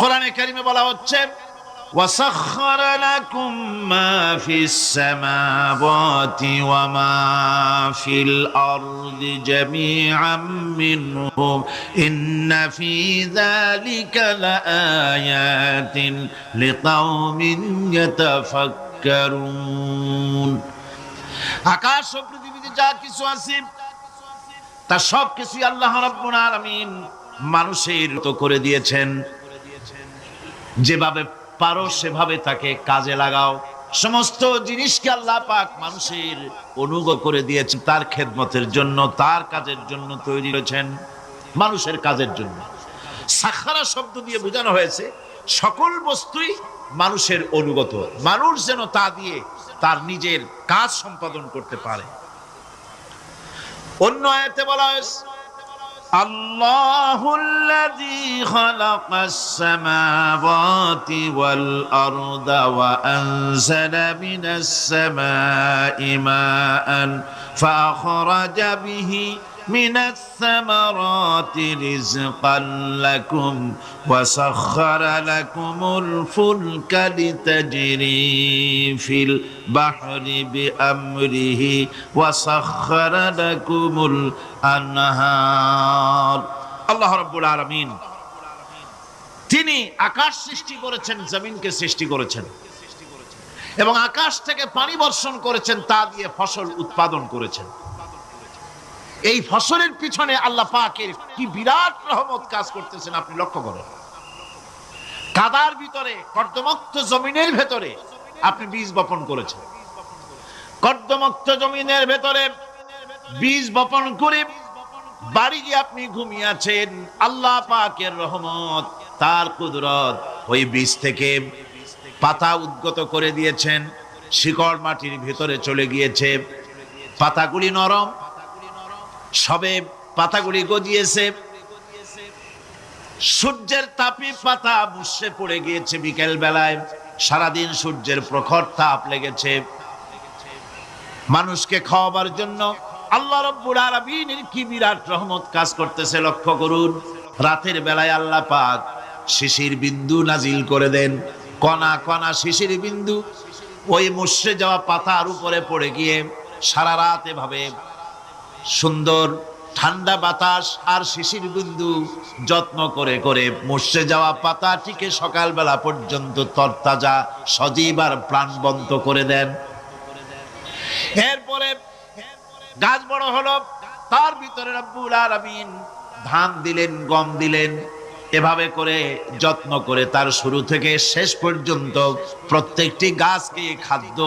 কোরআনে কারিমে বলা হচ্ছে وَسَخَّرَ لَكُم مَّا فِي السَّمَاوَاتِ وَمَا فِي الْأَرْضِ جَمِيعًا مِّنْهُ إِنَّ فِي ذَلِكَ لَآيَاتٍ لِقَوْمٍ يَتَفَكَّرُونَ। আকাশ ও পৃথিবীতে যা কিছু আছে তা সব কিছুই আল্লাহ রাব্বুল আলামিন মানুষের তো করে দিয়েছেন। যেভাবে পারো সেভাবে তাকে কাজে লাগাও। সমস্ত জিনিসকে আল্লাহ পাক মানুষের অনুগ্রহ করে দিয়েছেন, তার খেদমতের জন্য, তার কাজের জন্য তৈরি করেছেন, মানুষের কাজের জন্য। সাখারা শব্দ দিয়ে বোঝানো হয়েছে সকল বস্তুই মানুষের অনুগত, মানুষ যেন তা দিয়ে তার নিজের কাজ সম্পাদন করতে পারে। অন্য আয়াতে বলা হয়েছে আল্লাহুল্লাযী খালাকাস সামাওয়াতি ওয়াল আরদা ওয়া আনজালা মিনাস সামাই মাআন ফাআখরাজা বিহি মিনাস সামারাতি রিজকান লাকুম ওয়া সাখখারা লাকুমুল ফুলকা লিতাজরি ফিল বাহরি বিআমরিহি ওয়া সাখখারা লাকুমুল আনহার। আল্লাহ রাব্বুল আলামিন তিনি আকাশ সৃষ্টি করেছেন, জমিনকে সৃষ্টি করেছেন এবং আকাশ থেকে পানি বর্ষণ করেছেন, তা দিয়ে ফসল উৎপাদন করেছেন। এই ফসলের পিছনে আল্লাহ পাকের কি বিরাট রহমত কাজ করতেছেন আপনি লক্ষ্য করেন। কাদার ভিতরে, কর্দমুক্ত জমিনের ভেতরে আপনি বীজ বপন করেছেন, কর্দমুক্ত জমিনের ভেতরে বীজ বপন করে বাড়ি গিয়ে আপনি ঘুমিয়ে আছেন। আল্লাহ পাকের রহমত, তার কুদরত, ওই বীজ থেকে পাতা উদ্গত করে দিয়েছেন, শিকড় মাটির ভিতরে চলে গিয়েছে, পাতাগুলি নরম, সবে পাতাগুলি গজিয়েছে, সূর্যের তাপে পাতা মুষড়ে পড়ে গিয়েছে বিকেল বেলায়, সারাদিন সূর্যের প্রখর তাপ লেগেছে। মানুষকে খাওয়াবার জন্য আল্লাহ রাব্বুল আলামিনের কি বিরাট রহমত কাজ করতেছে লক্ষ্য করুন। রাতের বেলায় আল্লাহ পাক শিশির বিন্দু নাজিল করে দেন, কণা কণা শিশির বিন্দু ওই মুষড়ে যাওয়া পাতার উপরে পড়ে গিয়ে সারা রাত এভাবে সুন্দর ঠান্ডা বাতাস আর শিশির বিন্দু যত্ন করে করে মুষড়ে যাওয়া পাতাটিকে সকালবেলা পর্যন্ত তরতাজা, সজীব আর প্রাণবন্ত করে দেন। এরপরে গাছ বড় হলো, তার ভিতরে রব্বুল আলামিন ধান দিলেন, গম দিলেন, এভাবে করে যত্ন করে তার শুরু থেকে শেষ পর্যন্ত প্রত্যেকটি গাছকে খাদ্য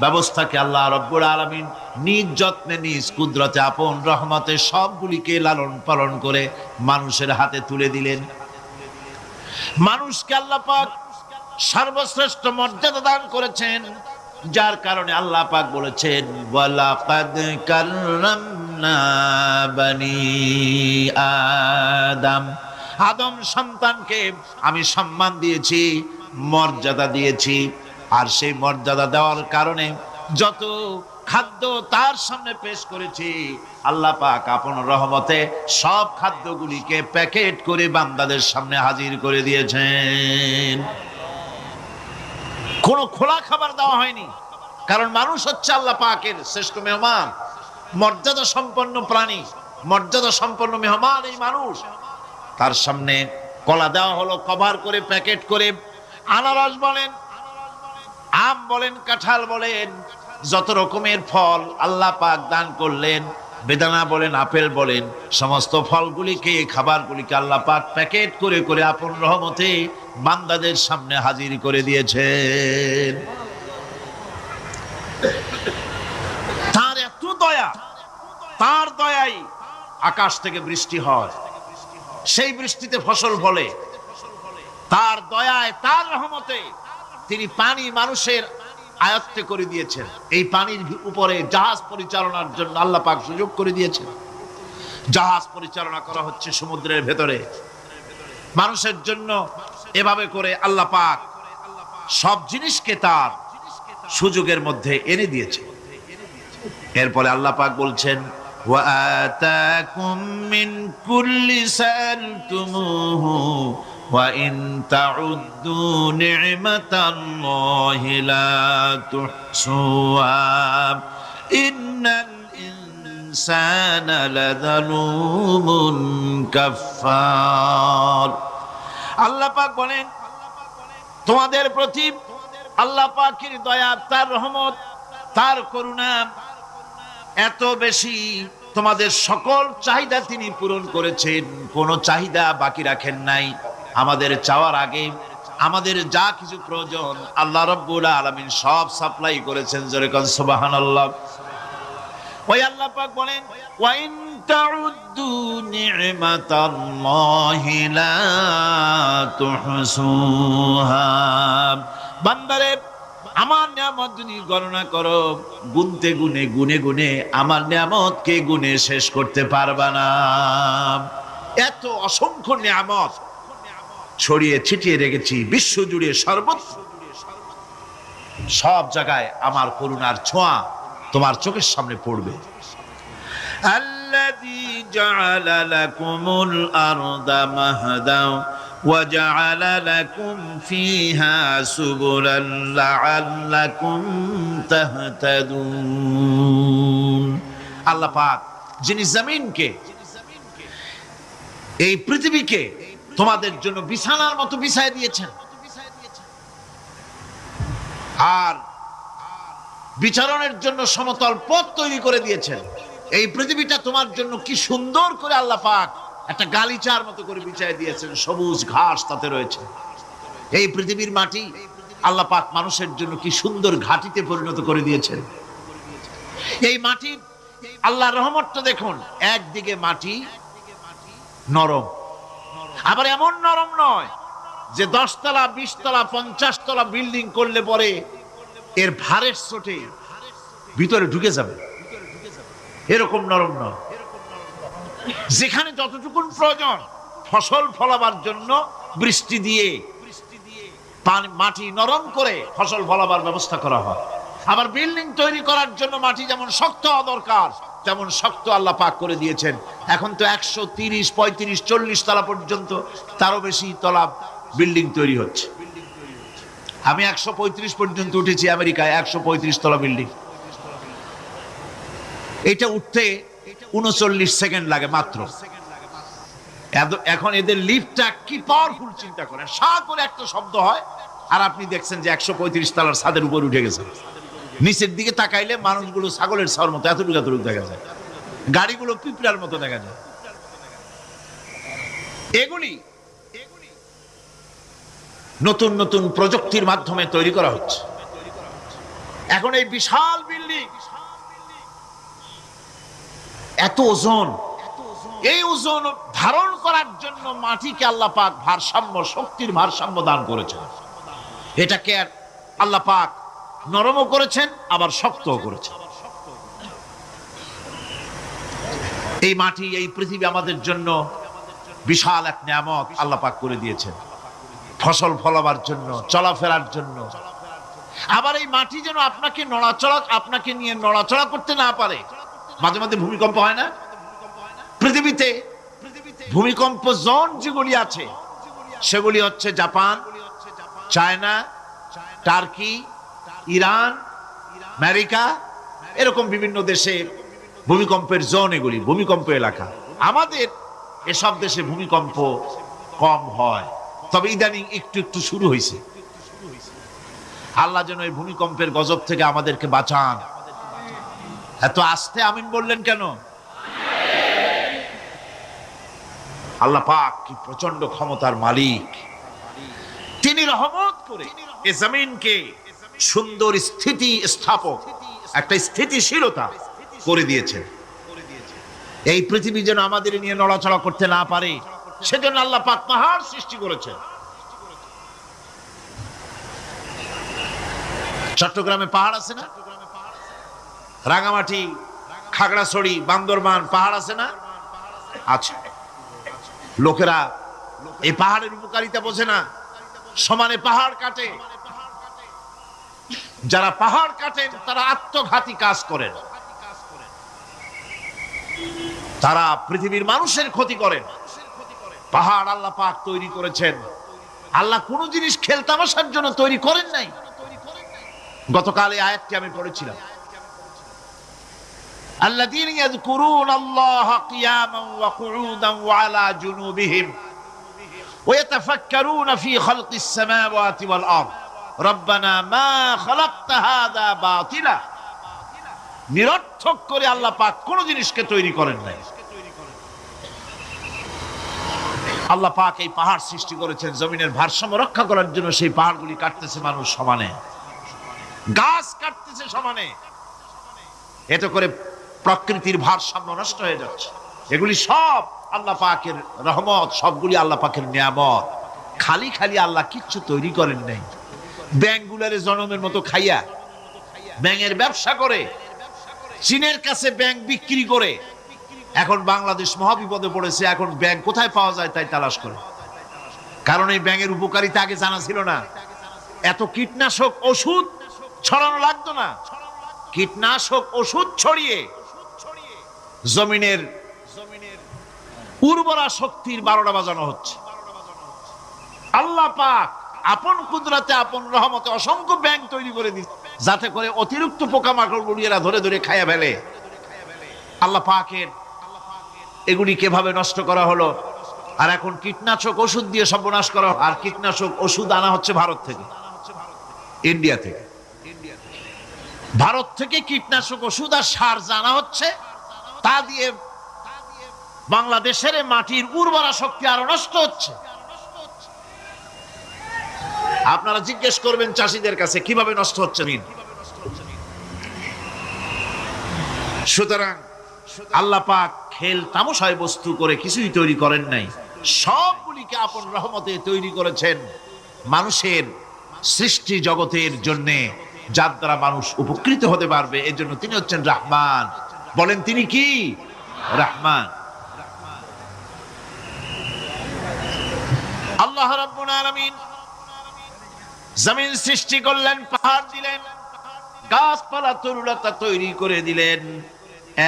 ব্যবস্থাকে আল্লাহ রব্বুল আলামিন নিজ যত্নে, নিজ কুদরতে, আপন রহমতে সবগুলিকে লালন পালন করে মানুষের হাতে তুলে দিলেন। মানুষকে আল্লাহ পাক সর্বশ্রেষ্ঠ মর্যাদা দান করেছেন, যার কারণে আল্লাহ পাক বলেছেন ওয়ালাকাদ কাররামনা বানি আদম, আদম সন্তানকে আমি সম্মান দিয়েছি, মর্যাদা দিয়েছি। আর সেই মর্যাদা দেওয়ার কারণে যত খাদ্য তার সামনে পেশ করেছি, আল্লাহ পাক আপন রহমতে সব খাদ্যগুলিকে প্যাকেট করে বান্দাদের সামনে হাজির করে দিয়েছেন। কোনো খোলা খাবার দেওয়া হয়নি, কারণ মানুষ হচ্ছে আল্লাহ পাকের শ্রেষ্ঠ মেহমান, মর্যাদা সম্পন্ন প্রাণী, মর্যাদা সম্পন্ন মেহমান এই মানুষ। তার সামনে কলা দেওয়া হলো কভার করে, প্যাকেট করে। আনারস বলেন, আম বলেন, কাঁঠাল বলেন, যত রকমের ফল আল্লাহ পাক দান করলেন, বেদানা বলেন, আপেল বলেন, সমস্ত ফলগুলিকে, খাবারগুলিকে আল্লাহ পাক প্যাকেট করে করে আপন রহমতে বান্দাদের সামনে হাজির করে দিয়েছেন। তার এত দয়া, তার দয়াই আকাশ থেকে বৃষ্টি হয়, সেই বৃষ্টিতে ফসল ফলে। তার দয়ায়, তার রহমতে তিনি পানি মানুষের আয়ত্তে করে দিয়েছেন। এই পানির উপরে জাহাজ পরিচালনার জন্য আল্লাহ পাক সুযোগ করে দিয়েছেন। জাহাজ পরিচালনা করা হচ্ছে সমুদ্রের ভেতরে মানুষের জন্য। এভাবে করে আল্লাহ পাক সব জিনিসকে তার সুযোগের মধ্যে এনে দিয়েছে। এরপরে আল্লাহ পাক বলছেন ওয়া আতাকুম মিন কুল্লি সালতুমুহু وَإِن تَعُدُّوا نِعْمَةَ اللَّهِ لَا تُحْصُوهَا إِنَّ الْإِنسَانَ لَظَلُومٌ كَفَّارٌ। আল্লাহ পাক বলেন, তোমাদের প্রতি আল্লাহ পাকের দয়া, তার রহমত, তার করুণা এত বেশি, তোমাদের সকল চাহিদা তিনি পূরণ করেছেন, কোনো চাহিদা বাকি রাখেন নাই। আমাদের চাওয়ার আগে আমাদের যা কিছু প্রয়োজন আল্লাহ রাব্বুল আলামিন সব সাপ্লাই করেছেন। জোরে কোন সুবহানাল্লাহ। ওই আল্লাহ পাক বলেন, ওয়া ইন তাউদ্দু নি'মাতাল্লাহি লা তুহসুহা। বান্দারে, আমার নিয়ামত যদি গণনা করো, গুনতে গুনে গুনে গুনে আমার নিয়ামতকে গুনে শেষ করতে পারবা না। এত অসংখ্য নিয়ামত ছড়িয়ে ছিটিয়ে রেখেছি বিশ্ব জুড়ে, সর্বত্র সব জায়গায় আমার করুণার ছোঁয়া তোমার চোখের সামনে পড়বে। আল্লাযী জাআলা লাকুমুল আরদা মাহদা ওয়া জাআলা লাকুম ফিহা সুবুলান লাআল্লাকুম তাহতাদুন। আল্লাহ পাক যিনি জমিনকে, এই পৃথিবীকে তোমাদের জন্য বিছানার মতো বিছায় দিয়েছেন, আর বিচরণের জন্য সমতল পথ তৈরি করে দিয়েছেন। এই পৃথিবীটা তোমার জন্য কি সুন্দর করে আল্লাহ পাক একটা গালিচার মতো করে বিছায় দিয়েছেন, সবুজ ঘাস তাতে রয়েছে। এই পৃথিবীর মাটি আল্লাহ পাক মানুষের জন্য কি সুন্দর ঘাটিতে পরিণত করে দিয়েছেন। এই মাটির আল্লাহর রহমতটা দেখুন, একদিকে মাটি নরম, আবার এমন নরম নয় যে 10 তলা 20 তলা 50 তলা বিল্ডিং করলে পরে এর ভারের চোটে ভিতরে ঢুকে যাবে, এরকম নরম নয়। যেখানে যতটুকু প্রয়োজন ফসল ফলাবার জন্য বৃষ্টি দিয়ে মাটি নরম করে ফসল ফলাবার ব্যবস্থা করা হয়। আবার বিল্ডিং তৈরি করার জন্য মাটি যেমন শক্ত হওয়া দরকার, তেমন শক্ত আল্লাহ পাক করে দিয়েছেন। এখন তো 130, 35, 40 তলা পর্যন্ত, তারও বেশি তলা বিল্ডিং তৈরি হচ্ছে। আমি 135 পর্যন্ত উঠেছি আমেরিকায়, 135 তলা বিল্ডিং। এটা উঠতে 39 সেকেন্ড লাগে মাত্র। এখন এদের লিফটটা কি পাওয়ারফুল চিন্তা করেন, সা করে একটা শব্দ হয়, আর আপনি দেখছেন যে 135 তলার ছাদের উপর উঠে গেছে। নিচের দিকে তাকাইলে মানুষগুলো ছাগলের ছাওয়ার মতো এতটুকু এতটুকু দেখা যায়, গাড়িগুলো পিঁপড়ার মতো দেখা যায়। এগুলি নতুন নতুন প্রযুক্তির মাধ্যমে তৈরি করা হচ্ছে। এখন এই বিশাল বিল্ডিং, এত ওজন, এই ওজন ধারণ করার জন্য মাটিকে আল্লাহ পাক ভারসাম্য, শক্তির ভারসাম্য দান করেছেন। এটাকে আল্লাহ পাক নরমও করেছেন, আবার শক্তও করেছেন। এই মাটি, এই পৃথিবী আমাদের জন্য বিশাল এক নিয়ামত আল্লাহ পাক করে দিয়েছেন, ফসল ফলাবার জন্য, চলাফেরার জন্য। আবার এই মাটি যেন আপনাকে নিয়ে নড়াচড়া করতে না পারে। মাঝে মাঝে ভূমিকম্প হয় না পৃথিবীতে? ভূমিকম্প জোন যেগুলি আছে সেগুলি হচ্ছে Japan, China, turkey, Iran, America, এরকম বিভিন্ন দেশে ভূমিকম্পের জোন, এগুলি ভূমিকম্প এলাকা। আমাদের এসব দেশে ভূমিকম্প কম হয়, তবে ইদানিং একটু একটু শুরু হয়েছে। আল্লাহ যেন এই ভূমিকম্পের গজব থেকে আমাদেরকে বাঁচান। এত আস্তে আমিন বললেন কেন? আল্লাহ পাক কি প্রচন্ড ক্ষমতার মালিক। তিনি রহমত করে এই জমিনকে সুন্দর স্থিতি স্থাপক, একটা স্থিতিশীলতা করে দিয়েছেন। এই পৃথিবী যেন আমাদের নিয়ে নড়াচড়া করতে না পারে, সেজন্য আল্লাহ পাক পাহাড় সৃষ্টি করেছেন। চট্টগ্রামে পাহাড় আছে না? রাঙামাটি, খাগড়াছড়ি, বান্দরবান পাহাড় আছে না? আছে। লোকেরা এই পাহাড়ের উপকারিতা বোঝে না, সমানে পাহাড় কাটে। যারা পাহাড় কাটেন তারা আত্মঘাতী কাজ করেন, তারা পৃথিবীর মানুষের ক্ষতি করেন। পাহাড় আল্লাহ পাক তৈরি করেছেন আল্লাহ কোন জিনিস খেলতামাশার জন্য তৈরি করেন নাই। গতকাল এই আয়াতটি আমি পড়েছিলাম, আল্লাযীনা ইয়াযকুরুনাল্লাহা কিয়ামান ওয়া কুউদান ওয়া আলা জুনুবিহিম ওয়া ইয়াতাফাক্কারুনা ফী খালকিস সামাওয়াতি ওয়াল আরদ রব্বানা মা খালাকতা হাযা বাতিলা। নিরর্থক করে আল্লাহ পাক কোন জিনিসকে তৈরি করেন নাই। আল্লাহ পাক এই পাহাড় সৃষ্টি করেছেন জমিনের ভারসাম্য রক্ষা করার জন্য। সেই পাহাড়গুলি কাটতেছে মানুষ সমানে, গাছ কাটতেছে সমানে, এতে করে প্রকৃতির ভারসাম্য নষ্ট হয়ে যাচ্ছে। এগুলি সব আল্লাহ পাকের রহমত, সবগুলি আল্লাহ পাকের নিয়ামত। খালি খালি আল্লাহ কিচ্ছু তৈরি করেন নাই। ব্যাংকগুলারে জনমের মতো খাইয়া ব্যাঙের ব্যবসা করে, চীনের কাছে ব্যাংক বিক্রি করে এখন বাংলাদেশ মহাবিপদে পড়েছে। এখন ব্যাংক কোথায় পাওয়া যায় তাই তালাশ করে, কারণ এই ব্যাংকের উপকারিতা আগে জানা ছিল না। এত কীটনাশক ওষুধ ছড়ানো লাগতো না। কীটনাশক ওষুধ ছড়িয়ে জমিনের উর্বরা শক্তির 12টা বাজানো হচ্ছে। আল্লাহ পাক আপন কুদরতে আপন রহমতে অসংখ্য ব্যাংক তৈরি করে দিচ্ছে, যাতে করে অতিরিক্ত পোকামাকড় গুলিয়েরা ধরে ধরে খাইয়া ফেলে। আল্লাহ পাকের এগুলি কিভাবে নষ্ট করা হলো। আর এখন কীটনাশক ওষুধ দিয়ে সর্বনাশ করা। আর কীটনাশক ওষুধ আনা হচ্ছে ভারত থেকে, ইন্ডিয়া থেকে। ভারত থেকে কীটনাশক ওষুধ আর সার জানা হচ্ছে, তা দিয়ে বাংলাদেশের মাটির উর্বরা শক্তি আরো নষ্ট হচ্ছে। আপনারা জিজ্ঞেস করবেন চাষীদের কাছে কিভাবে নষ্ট হচ্ছে। সুতরাং আল্লাহ পাক খেল তামাশায় বস্তু করে কিছুই তৈরি করেন নাই, সবগুলিকে আপন রহমতে তৈরি করেছেন মানুষের সৃষ্টি জগতের জন্য, যার দ্বারা মানুষ উপকৃত হতে পারবে। এর জন্য তিনি হচ্ছেন রহমান। বলেন তিনি কি? রহমান। আল্লাহ রাব্বুল আলামিন জমিন সৃষ্টি করলেন, পাহাড় দিলেন, গাছপালা তরুলতা তৈরি করে দিলেন।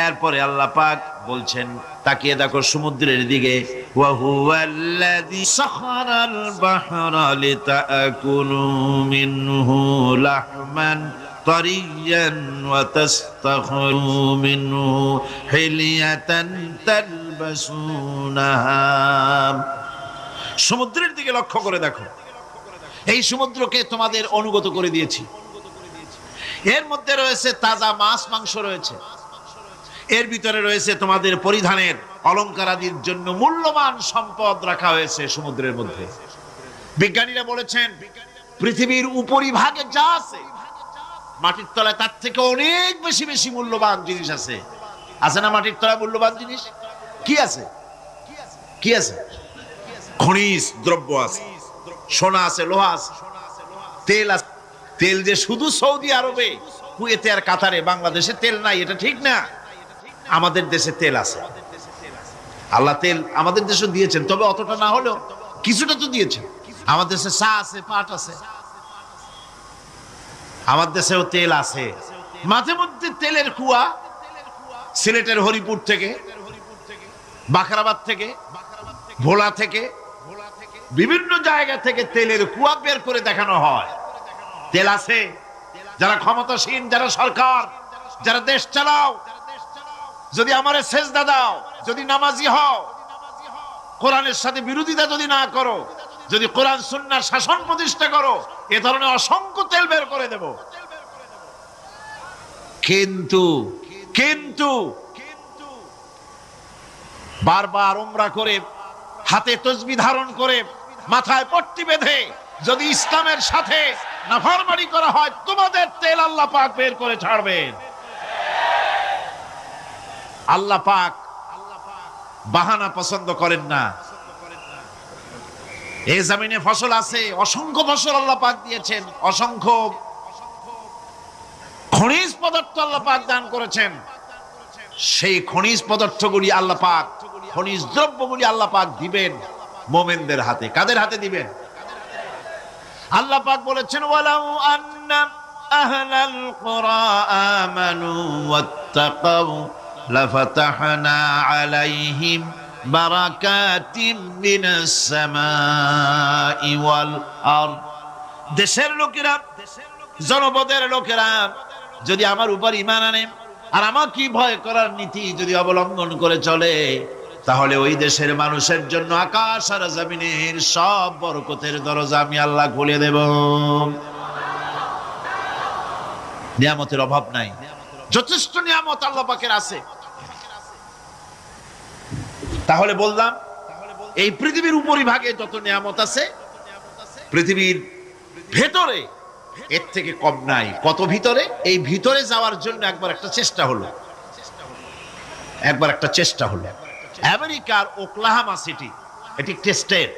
এরপরে আল্লাহ পাক বলছেন, তাকিয়ে দেখো সমুদ্রের দিকে, ওয়া হুয়াল্লাযী সাখারাল বাহরা লিতাকুলু মিনহু লাহমান তারিয়ান ওয়া তাস্তাখরু মিনহু হিলিয়াতান তালবাসুনাহা। সমুদ্রের দিকে লক্ষ্য করে দেখো, এই সমুদ্রকে তোমাদের অনুগত করে দিয়েছি। এর মধ্যে রয়েছে তাজা মাছ মাংস রয়েছে, এর ভিতরে রয়েছে তোমাদের পরিধানের অলংকারাদির জন্য মূল্যবান সম্পদ রাখা হয়েছে সমুদ্রের মধ্যে। বিজ্ঞানীরা বলেছেন পৃথিবীর উপরিভাগে যা আছে মাটির তলায় তার থেকে অনেক বেশি বেশি মূল্যবান জিনিস আছে। আছে না মাটির তলায় মূল্যবান জিনিস? কি আছে? কি আছে? খনিজ দ্রব্য আছে, সোনা আছে, লোহা আছে, তেল আছে। তেল যে শুধু সৌদি আরবে, কুয়েতে আর কাতারে, বাংলাদেশে তেল নাই এটা ঠিক না। আমাদের দেশে তেল আছে। আল্লাহ তেল আমাদের দেশে দিয়েছেন, তবে অতটা না হলেও কিছুটা তো দিয়েছেন। আমাদের দেশে চা আছে, পাট আছে, আমার দেশেও তেল আছে। মাঝে মধ্যে তেলের কুয়া সিলেটের হরিপুর থেকে, বাখরাবাদ থেকে, ভোলা থেকে, বিভিন্ন জায়গা থেকে তেলের কুয়া বের করে দেখানো হয়। তেল আছে। যারা ক্ষমতাসীন, যারা সরকার, যারা দেশ চালাও, যদি আমারে সেজদা দাও, যদি নামাজি হও, কোরআনের সাথে বিরোধিতা যদি না করো, যদি কোরআন সুন্নাহর শাসন প্রতিষ্ঠা করো, এ ধরনের অসংখ্য তেল বের করে দেব। কিন্তু কিন্তু বারবার উমরা করে, হাতে তসবিহ ধারণ করে, মাথায় পট্টি বেঁধে যদি ইসলামের সাথে নাফরমানি করা হয়, তোমাদের তেল আল্লাহ পাক বের করে ছাড়বেন। আল্লাহ পাক বাহানা পছন্দ করেন না। এই জমিনে ফসল আছে, অসংখ্য ফসল আল্লাহ পাক দিয়েছেন, অসংখ্য খনিজ পদার্থ আল্লাহ পাক দান করেছেন। সেই খনিজ পদার্থগুলি আল্লাহ পাক, খনিজ দ্রব্যগুলি আল্লাহ পাক দিবেন মুমিনদের হাতে। কাদের হাতে দিবেন? আল্লাহ পাক বলেছেন, ওয়ালাউ আন্না আহলাল কুরা আমানু ওয়াত্তাকাউ লাফাতাহনা আলাইহিম বারাকাতিম মিনাস সামাই ওয়াল আরদ। দেশের লোকেরা, জনপদের লোকেরা যদি আমার উপর ঈমান আনে আর আমাকে ভয় করার নীতি যদি অবলম্বন করে চলে, তাহলে ওই দেশের মানুষের জন্য আকাশ আর জমিনের সব বরকতের দরজা আমি আল্লাহ খুলে দেব। নিয়ামতের অভাব নাই, যথেষ্ট নিয়ামত আল্লাহ পাকের আছে। তাহলে বললাম, এই পৃথিবীর উপরিভাগে যত নিয়ামত আছে, পৃথিবীর ভেতরে এর থেকে কম নাই। কত ভিতরে? এই ভিতরে যাওয়ার জন্য একবার একটা চেষ্টা হলো, আমেরিকার ওকলাহামা সিটি, এটি একটি স্টেট।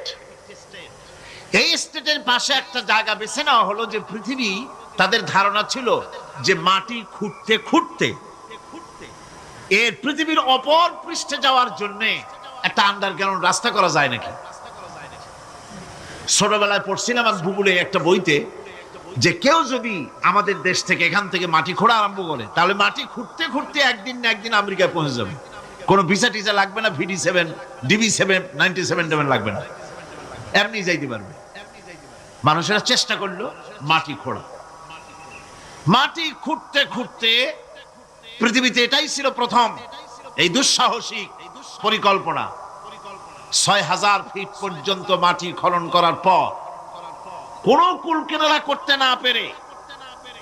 এই স্টেটের পাশে একটা জায়গা বেছে নেওয়া হলো, যে পৃথিবী, তাদের ধারণা ছিল যে মাটি খুঁড়তে খুঁড়তে এর পৃথিবীর অপর পৃষ্ঠে যাওয়ার জন্য একটা আন্ডারগ্রাউন্ড রাস্তা করা যায় নাকি। ছোটবেলায় পড়ছিলাম আমি ভূগোলে একটা বইতে, যে কেউ যদি আমাদের দেশ থেকে এখান থেকে মাটি খোঁড়া আরম্ভ করে, তাহলে মাটি খুঁড়তে খুঁড়তে একদিন না একদিন আমেরিকায় পৌঁছে যাবে। কোনো ভিসা টিসা লাগবে না, VD7 DB7 97 লাগবে না, এমনি যাইতে পারবে। মানুষেরা চেষ্টা করলো মাটি খোঁড়া। মাটি খুঁড়তে খুঁড়তে পৃথিবীতে এটাই ছিল প্রথম এই দুঃসাহসিক পরিকল্পনা। 6000 ফিট পর্যন্ত মাটি খনন করার পর কোনো কুল কিনারা করতে না পেরে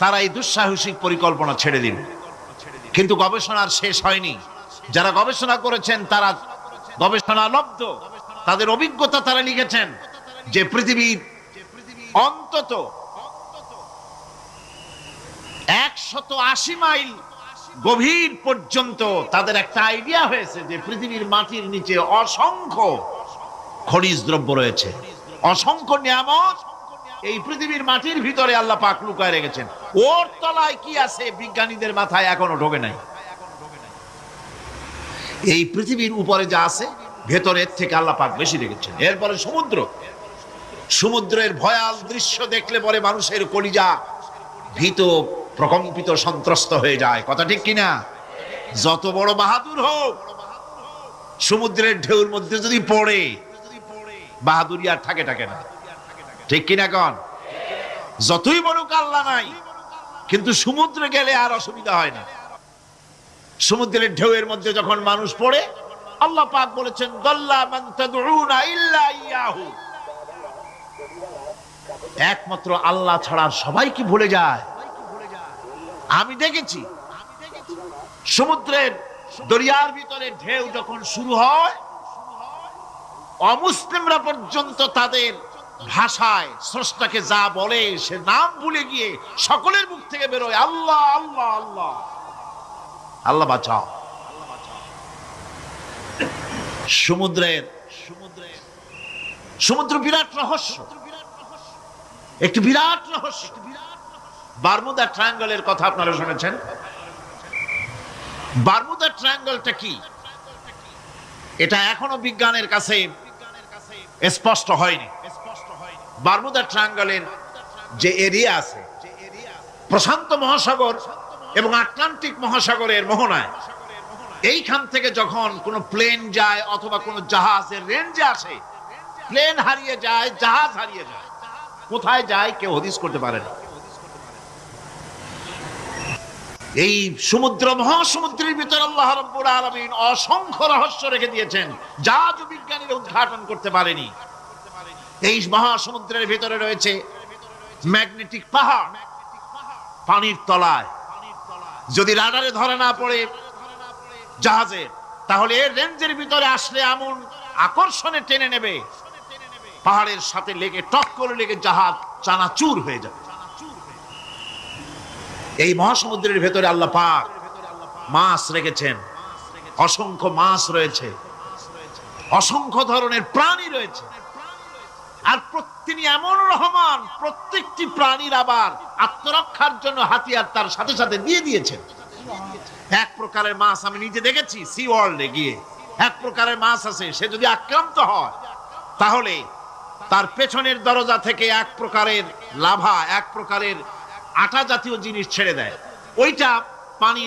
তারা এই দুঃসাহসিক পরিকল্পনা ছেড়ে দিল। কিন্তু গবেষণার শেষ হয়নি। যারা গবেষণা করেছেন তারা গবেষণালব্ধ, তাদের অভিজ্ঞতা তারা লিখেছেন যে পৃথিবীর অন্তত 180 মাইল গভীর পর্যন্ত তাদের একটা আইডিয়া হয়েছে যে পৃথিবীর মাটির নিচে অসংখ্য খনিজ দ্রব্য রয়েছে, অসংখ্য নিয়ামত এই পৃথিবীর মাটির ভিতরে আল্লাহ পাক লুকায় রেখেছেন। ওর তলায় কি আছে বিজ্ঞানীদের মাথায় এখনো ঢোকে নাই। এই পৃথিবীর উপরে যা আছে ভেতরের থেকে আল্লাহ পাক বেশি রেখেছেন। এরপরে সমুদ্র, সমুদ্রের ভয়াল দৃশ্য দেখলে পরে মানুষের কলিজা ভীত, প্রকম্পিত, সন্ত্রস্ত হয়ে যায়। কথা ঠিক কিনা? যত বড় বাহাদুর হোক, সমুদ্রের ঢেউর মধ্যে যদি পড়ে, বাহাদুরি আর থাকে না। ঠিক কিনা কন? যতই বড় কাল্লা নাই, কিন্তু সমুদ্রে গেলে আর অসুবিধা হয় না। সমুদ্রের ঢেউয়ের মধ্যে যখন মানুষ পড়ে, আল্লাহ পাক বলেছেন, দাল্লা মান তাদউনা ইল্লা ইয়াহু, একমাত্র আল্লাহ ছাড়া সবাই কি ভুলে যায়। আমি দেখেছি সমুদ্রের দরিয়ার ভিতরে ঢেউ যখন শুরু হয়, অমুসলিমরা পর্যন্ত তাদের ভাষায় স্রষ্টাকে যা বলে সে নাম ভুলে গিয়ে সকলের মুখ থেকে বেরোয় আল্লাহ আল্লাহ আল্লাহ, আল্লাহ বাঁচাও। সমুদ্র বিরাট রহস্য, একটি বিরাট রহস্য। বারমুদা ট্রায়াঙ্গলের কথা আপনারা শুনেছেন। বারমুদা ট্রায়াঙ্গলটা কি, এটা এখনো বিজ্ঞানের কাছে স্পষ্ট হয়নি। বারমুদা ট্রায়াঙ্গলের যে এরিয়া আছে, প্রশান্ত মহাসাগর এবং আটলান্টিক মহাসাগরের মোহনায়, এইখান থেকে যখন কোনো প্লেন যায় অথবা কোনো জাহাজের রেঞ্জে আসে, প্লেন হারিয়ে যায়, জাহাজ হারিয়ে যায়, কোথায় যায় কেউ হদিস করতে পারে না। এই সমুদ্র, মহাসমুদ্রের ভিতরে আল্লাহ রাব্বুল আলামিন অসংখ্য রহস্য রেখে দিয়েছেন, যা আজও বিজ্ঞানীরা উদ্ঘাটন করতে পারেনি। এই মহাসমুদ্রের ভিতরে রয়েছে ম্যাগনেটিক পাহাড় পানির তলায়। যদি রাডারে ধরা না পড়ে জাহাজে, তাহলে এর রেঞ্জের ভিতরে আসলে এমন আকর্ষণে টেনে নেবে, পাহাড়ের সাথে লেগে টক করে লেগে জাহাজ চানাচুর হয়ে যাবে। এই মহাসমুদ্রের ভেতরে আল্লাহ পাক মাছ রেখেছেন, অসংখ্য মাছ রয়েছে, অসংখ্য ধরনের প্রাণী রয়েছে। আর তিনি এমন রহমান, প্রত্যেকটি প্রাণীর আবার আত্মরক্ষার জন্য হাতিয়ার তার সাথে সাথে দিয়ে দিয়েছেন। এক প্রকারের মাছ আমি নিজে দেখেছি সি ওয়ার্ল্ডে গিয়ে, এক প্রকারের মাছ আছে, সে যদি আক্রান্ত হয় তাহলে তার পেছনের দরজা থেকে এক প্রকারের লাভা, এক প্রকারের আটা জাতীয় জিনিস ছেড়ে দেয়। ওইটা পানি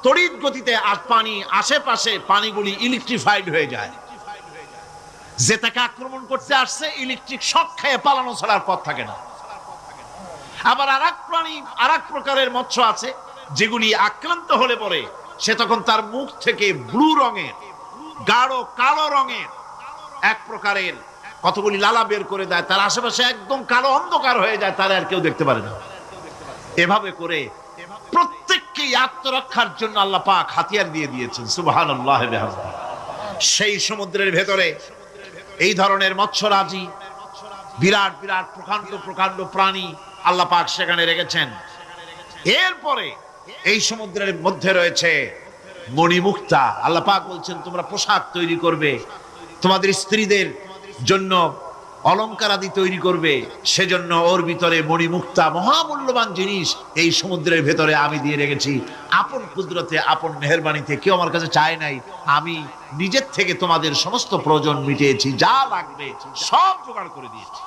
তড়িৎ গতিতে, আর পানি আশেপাশে পানিগুলি ইলেকট্রিফাইড হয়ে যায়। যে তাকে আক্রমণ করতে আসছে ইলেকট্রিক শক খেয়ে পালানো ছাড়ার পথ থাকে না। আবার আরেক প্রাণী, আরেক প্রকারের মৎস্য আছে যেগুলি আক্রান্ত হলে পরে সে তখন তার মুখ থেকে ব্লু রঙের, গাঢ় কালো রঙের এক প্রকারের কতগুলি লালা বের করে দেয়, তার আশেপাশে একদম কালো অন্ধকার হয়ে যায়, তারা আর কেউ দেখতে পারে না। এভাবে করে প্রত্যেককেই আত্মরক্ষার জন্য আল্লাহ পাক হাতিয়ার দিয়ে দিয়েছেন। সুবহানাল্লাহ। সেই সমুদ্রের ভেতরে এই ধরনের মৎস্যরাজি, বিরাট বিরাট প্রকাণ্ড প্রকাণ্ড প্রাণী আল্লাহ পাক সেখানে রেখেছেন। এরপরে এই সমুদ্রের মধ্যে রয়েছে মণিমুক্তা। আল্লাহ পাক বলছেন তোমরা পোশাক তৈরি করবে, তোমাদের স্ত্রীদের জন্য অলংকার আদি তৈরি করবে, সেজন্য ওর ভিতরে মণিমুক্তা মহামূল্যবান জিনিস এই সমুদ্রের ভেতরে আমি দিয়ে রেখেছি। আপন কুদরতে, আপন মেহেরবানিতে, কেউ আমার কাছে চায় নাই, আমি নিজের থেকে তোমাদের সমস্ত প্রয়োজন মিটিয়েছি, যা লাগবে সব জোগাড় করে দিয়েছি।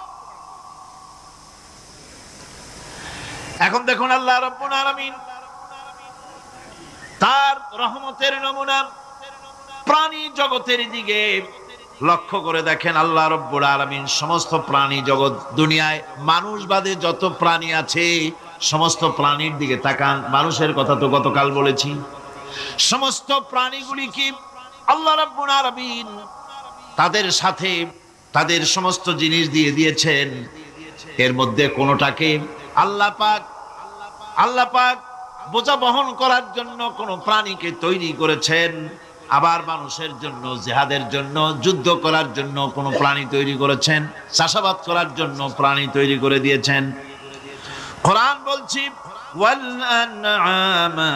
এখন দেখুন আল্লাহ রাব্বুল আলামিন তার রহমতের নমুনা প্রাণী জগতের দিকে লক্ষ্য করে দেখেন। আল্লাহ রাব্বুল আলামিন সমস্ত প্রাণী জগৎ, দুনিয়ায় মানুষ বাদে যত প্রাণী আছে সমস্ত প্রাণীর দিকে তাকান। মানুষের কথা তো গতকাল বলেছি। সমস্ত প্রাণীগুলি কি আল্লাহ রাব্বুল আলামিন তাদের সাথে তাদের সমস্ত জিনিস দিয়ে দিয়েছেন। এর মধ্যে কোনোটাকে আল্লাহ পাক বোঝা বহন করার জন্য কোন প্রাণীকে তৈরি করেছেন, আবার মানুষের জন্য, জিহাদের জন্য, যুদ্ধ করার জন্য কোন প্রাণী তৈরি করেছেন, চাষাবাদ করার জন্য প্রাণী তৈরি করে দিয়েছেন। কোরআন বলছি ওয়াল আনআমা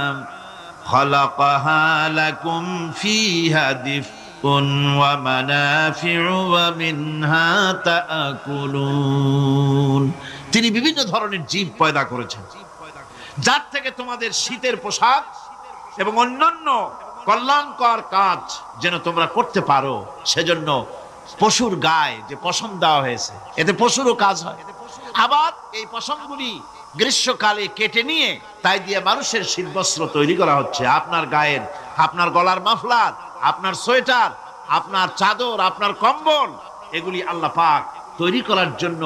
খালাকাহা লাকুম ফিহা দিফকুন ওয়া মানাফিউ ওয়া মিনহা তাআকুলুন। তিনি বিভিন্ন ধরনের জীব পয়দা করেছেন, যার থেকে তোমাদের শীতের পোশাক এবং অন্যান্য কল্যাণকর কাজ যেন তোমরা করতে পারো, সেজন্য পশুর গায়ে যে পশম দেওয়া হয়েছে এতে পশুরও কাজ হয়। আবার এই পশমগুলি গ্রীষ্মকালে কেটে নিয়ে তাই দিয়ে মানুষের শীতবস্ত্র তৈরি করা হচ্ছে। আপনার গায়ের, আপনার গলার মাফলার, আপনার সোয়েটার, আপনার চাদর, আপনার কম্বল, এগুলি আল্লাহ পাক তৈরি করার জন্য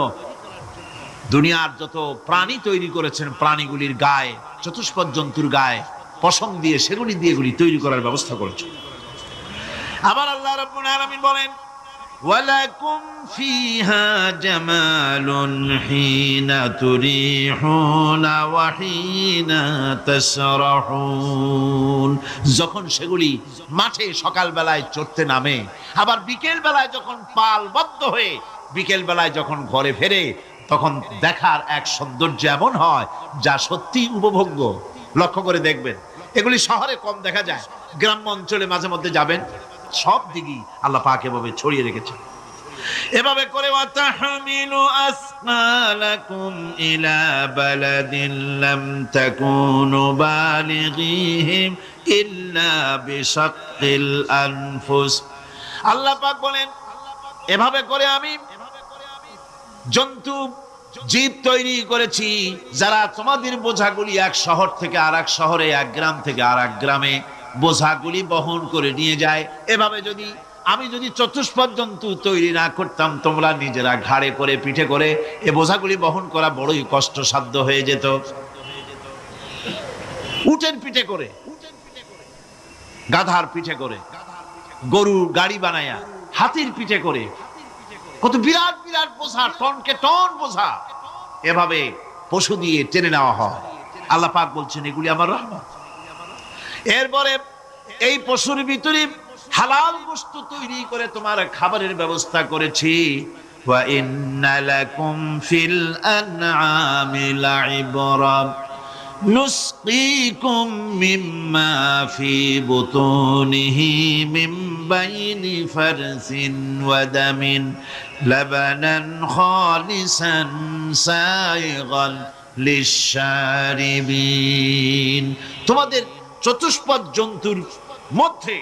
দুনিয়ার যত প্রাণী তৈরি করেছেন, প্রাণীগুলির গায়ে, চতুষ্পদ জন্তুর গায়ে পশম দিয়ে, সেগুলি দিয়ে এগুলি তৈরি করার ব্যবস্থা করেছেন। আবার আল্লাহ রাব্বুল আলামিন বলেন ওয়ালাকুম ফিহা জামালুন হিনা তুরিহুনা ওয়া হিনা তাসরাহুন। যখন সেগুলি মাঠে সকাল বেলায় চড়তে নামে, আবার বিকেল বেলায় যখন পালবদ্ধ হয়ে বিকেল বেলায় যখন ঘরে ফেরে, তখন দেখার এক সৌন্দর্য এমন হয় যা সত্যি উপভোগ্য। লক্ষ্য করে দেখবেন, এগুলি শহরে কম দেখা যায়, গ্রাম্য অঞ্চলে মাঝে মধ্যে যাবেন, সব দিকেই আল্লাহ পাক এভাবে ছড়িয়ে রেখেছেন। এভাবে করে ওয়াতাহমিলু আসকালাকুম ইলা বালাদিন লাম তাকুনু বালিগিহিম ইল্লা বিশাক্কিল আনফুস। আল্লাহ পাক বলেন এভাবে করে আমি জন্তু জীব তৈরি করেছি যারা তোমাদের বোঝাগুলি এক শহর থেকে আর এক শহরে, এক গ্রাম থেকে আর এক গ্রামে বোঝাগুলি বহন করে নিয়ে যায়। এভাবে যদি আমি চতুষ্পদ জন্তু তৈরি না করতাম, তোমরা নিজেরা ঘাড়ে করে, পিঠে করে এ বোঝাগুলি বহন করা বড়ই কষ্টসাধ্য হয়ে যেত। উটের পিঠে করে, গাধার পিঠে করে, গরুর গাড়ি বানায়া, হাতির পিঠে করে, কত বিরাট বিরাট বোঝা, টনকে টন বোঝা এভাবে পশু দিয়ে টেনে নেওয়া হয়। আল্লাহ পাক বলছেন এগুলি আমার রহমত। এরপরে এই পশুর ভিতরে হালাল বস্তু তৈরি করে তোমার খাবারের ব্যবস্থা করেছি। ওয়া ইন্না লাকুম ফিল আনআমি লাইবরা নুসকিকুম মিম্মা ফি বুতুনিহি মিন বাইনি ফারসিন ওয়া দামিন লাবানান খালিসান সাইগান লিশশারিবিন। তোমাদের চতুষ্পদ জন্তুর মধ্যে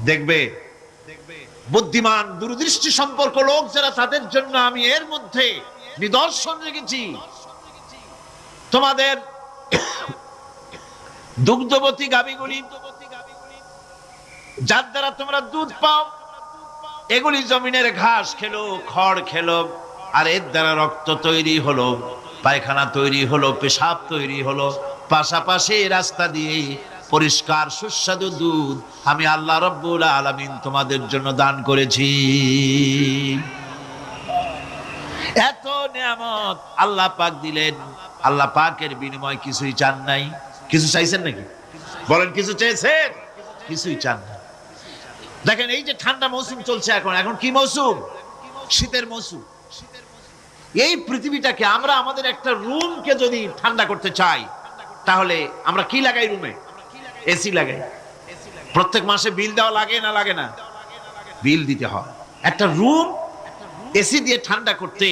দেখবে বুদ্ধিমান, দূরদৃষ্টি সম্পর্ক লোক যারা, তাদের জন্য আমি এর মধ্যে নিদর্শন রেখেছি। তোমাদের দুগ্ধবতী গাভীগুলি, যার দ্বারা তোমরা দুধ পাও, এগুলি জমিনের ঘাস খেলো, খড় খেলো, আর এর দ্বারা রক্ত তৈরি হলো, পায়খানা তৈরি হলো, পেশাব তৈরি হলো, পাশাপাশি রাস্তা দিয়ে পরিষ্কার সুস্বাদু দুধ আমি আল্লাহ রাব্বুল আলামিন তোমাদের জন্য দান করেছি। এত নিয়ামত আল্লাহ পাক দিলেন, আল্লাহ পাকের বিনিময় কিছুই চান নাই। কিছু চাইছেন নাকি? বলেন, কিছু চেয়েছেন? কিছুই চান না। দেখেন, এই যে ঠান্ডা মৌসুম চলছে, এখন কি মৌসুম? শীতের মৌসুম। এই পৃথিবীটাকে আমরা আমাদের একটা রুমকে যদি ঠান্ডা করতে চাই, তাহলে আমরা কি লাগাই? রুমে এসি লাগাই। প্রত্যেক মাসে বিল দেওয়া লাগে না লাগে না? বিল দিতে হয়। একটা রুম এসি দিয়ে ঠান্ডা করতে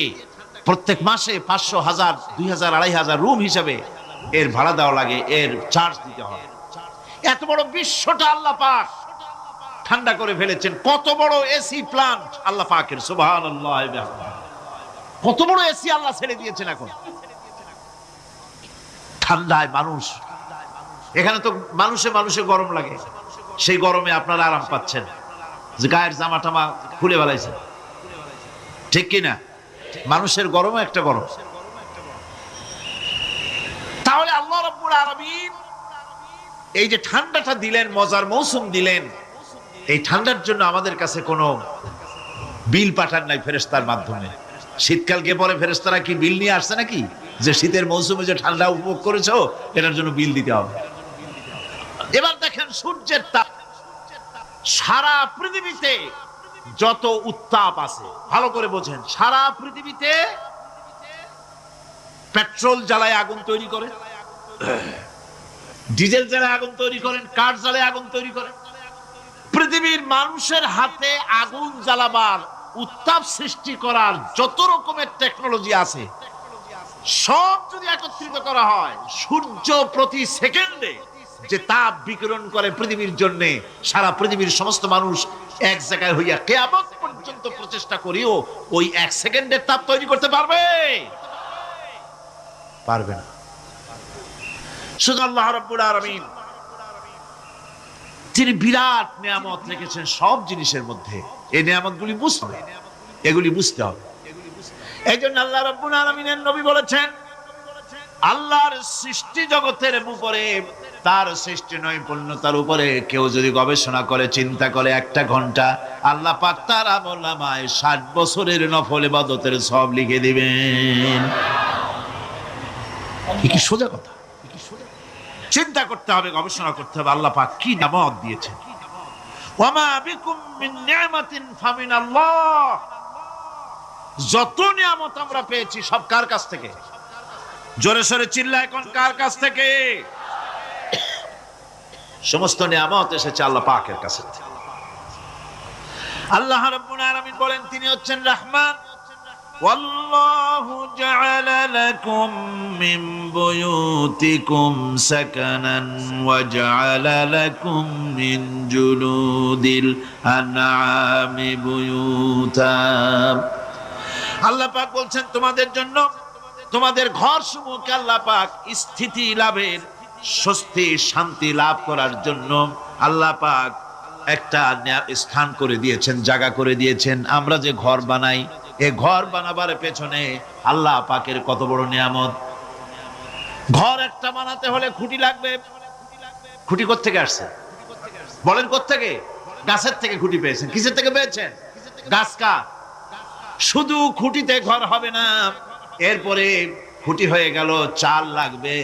প্রত্যেক মাসে 500, 1000, 2000, 2500 রুম হিসাবে এর ভাড়া দেওয়া লাগে, এর চার্জ দিতে হয়। এত বড় বিশ্বটা আল্লাহ পাক ঠান্ডা করে ফেলেছেন। কত বড় এসি প্লান্ট আল্লাহ পাকের, সুবহানাল্লাহ। কত বড় এসি আল্লাহ ছেড়ে দিয়েছেন। এখন ঠান্ডায় মানুষ, এখানে তো মানুষে গরম লাগে, সেই গরমে আপনারা আরাম পাচ্ছেন, যে গায়ের জামা টামা খুলে বেলাইছেন, ঠিক কিনা? মানুষের গরমও একটা গরম। তাহলে আল্লাহ রাব্বুল আলামিন এই যে ঠান্ডাটা দিলেন, মজার মৌসুম দিলেন, এই ঠান্ডার জন্য আমাদের কাছে কোনো বিল পাঠান নাই ফেরেশতার মাধ্যমে। শীতকাল গিয়ে পরে ফেরেশতারা কি বিল নিয়ে আসছে নাকি, যে শীতের মৌসুমে যে ঠান্ডা উপভোগ করেছো এটার জন্য বিল দিতে হবে? এবার দেখেন সূর্যের তাপ। সারা পৃথিবীতে যত উত্তাপ আছে, ভালো করে বোঝেন, সারা পৃথিবীতে পেট্রোল জ্বালায় আগুন তৈরি করে, ডিজেল জ্বালায় আগুন তৈরি করেন, কাঠ জ্বালায় আগুন তৈরি করেন। পৃথিবীর মানুষের হাতে আগুন জ্বালাবার, উত্তাপ সৃষ্টি করার যত রকমের টেকনোলজি আছে, সব যদি একত্রিত করা হয়, সূর্য প্রতি সেকেন্ডে যে তাপ বিকিরণ করে পৃথিবীর জন্য, সারা পৃথিবীর সমস্ত মানুষ এক জায়গায় হইয়া কিয়ামত পর্যন্ত প্রচেষ্টা করিও ওই 1 সেকেন্ডের তাপ তৈরি করতে পারবে? পারবে না। শুধু আল্লাহ রাব্বুল আলামিন তিনি বিরাট নিয়ামত রেখেছেন সব জিনিসের মধ্যে। এই নিয়ামতগুলি বুঝতে হবে, এগুলি বুঝতে হবে। এই জন্য আল্লাহ রাব্বুল আলামিনের নবী বলেছেন, আল্লাহর সৃষ্টি জগতের উপরে, তার সৃষ্টি নৈপুণ্যতার উপরে কেউ যদি গবেষণা করে, চিন্তা করে 1 ঘন্টা, আল্লাহ পাক তার আমলনামায় 60 বছরের নফল ইবাদতের সওয়াব লিখে দিবেন। কি সোজা কথা! চিন্তা করতে হবে, গবেষণা করতে হবে, আল্লাহ পাক কি নিয়ামত দিয়েছেন। ওয়ামা বিকুম মিন নি'মাতিন ফামিনাল্লাহ। যত নিয়ামত আমরা পেয়েছি সব কার কাছ থেকে? জোরে সোরে চিল্লায় কোন কার কাছ থেকে? সমস্ত নিয়ামত এসেছে আল্লাহ পাকের কাছ থেকে। আল্লাহ রাব্বুল আলামিন বলেন, তিনি হচ্ছেন রহমান। ওয়াল্লাহু জাআলা লাকুম মিন বুয়ুতিকুম সাকানান ওয়া জাআলা লাকুম মিন জুলুদিল আনআমি বুয়ুতা। আল্লাহ পাক বলছেন, তোমাদের জন্য তোমাদের ঘর সমূহকে আল্লাহ পাক স্থিতি লাভের, স্বস্তি শান্তি লাভ করার জন্য আল্লাহ পাক একটা স্থান করে দিয়েছেন, জায়গা করে দিয়েছেন। আমরা যে ঘর বানাই, এই ঘর বানাবার পেছনে আল্লাহ পাকের কত বড় নিয়ামত। ঘর একটা বানাতে হলে খুঁটি লাগবে। খুঁটি কোত্থেকে আসছে? বলেন কোত্থেকে? গাছের থেকে খুঁটি পেয়েছেন। কিসের থেকে পেয়েছেন? গাছ কা। শুধু খুঁটিতে ঘর হবে না, এরপরে খুঁটি হয়ে গেল, চাল লাগবে।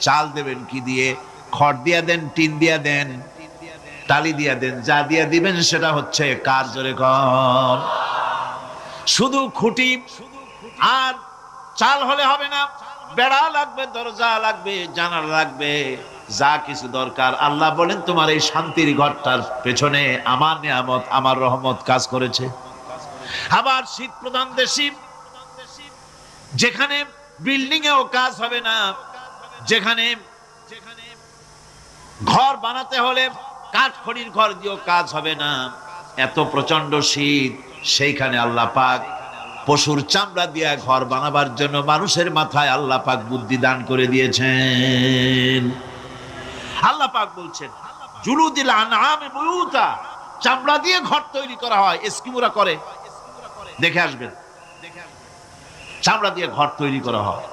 চাল দেবেন কি দিয়ে? খড় দিয়া দেন, টিন দিয়া দেন, টালি দিয়া দেন, যা দিয়া দিবেন সেটা হচ্ছে কার? জোরে কর। শুধু খুঁটি আর চাল হলে হবে না, বেড়া লাগবে, দরজা লাগবে, জানালা লাগবে, যা কিছু দরকার। আল্লাহ বলেন, তোমার এই শান্তির ঘরটার পেছনে আমার নিয়ামত, আমার রহমত কাজ করেছে। আবার শীত প্রধান দেশে, যেখানে বিল্ডিং এও কাজ হবে না, যেখানে ঘর বানাতে হলে কাঠ খড়ির ঘর দিয়েও কাজ হবে না, এত প্রচন্ড শীত, সেইখানে আল্লাহ পাক পশুর চামড়া দিয়ে ঘর বানাবার জন্য মানুষের মাথায় আল্লাহ পাক বুদ্ধি দান করে দিয়েছেন। আল্লাহ পাক বলছেন, জুলুদিল আনআমি বুয়ুতা, চামড়া দিয়ে ঘর তৈরি করা হয়, এস্কিমোরা করে, দেখে আসবেন, চামড়া দিয়ে ঘর তৈরি করা হয়।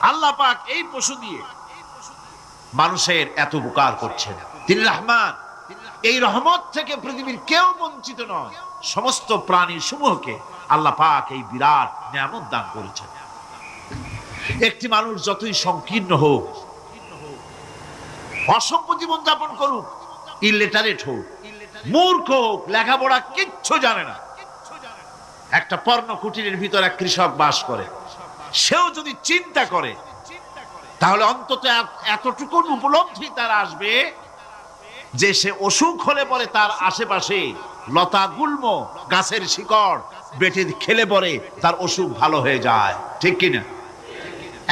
আল্লাহ পাক এই পশু দিয়ে মানুষের এত উপকার করছেন। তিনি রহমান, এই রহমত থেকে পৃথিবীর কেউ বঞ্চিত নয়। সমস্ত প্রাণী সমূহকে আল্লাহ পাক এই বিরাট নিয়ামত দান করেছেন। একটি মানুষ যতই সংকীর্ণ হোক, অসভ্য জীবন যাপন করুক, ইলিটারেট হোক, মূর্খ হোক, লেখাপড়া কিচ্ছু জানে না, একটা পর্ণ কুটিরের ভিতর এক কৃষক বাস করে, সেও যদি চিন্তা করে তাহলে অন্তত এতটুকু উপলব্ধি তার আসবে যে সে অসুখ হলে পরে তার আশেপাশে লতা গুল্ম গাছের শিকড় বেটে খেলে পরে তার অসুখ ভালো হয়ে যায়, ঠিক কিনা?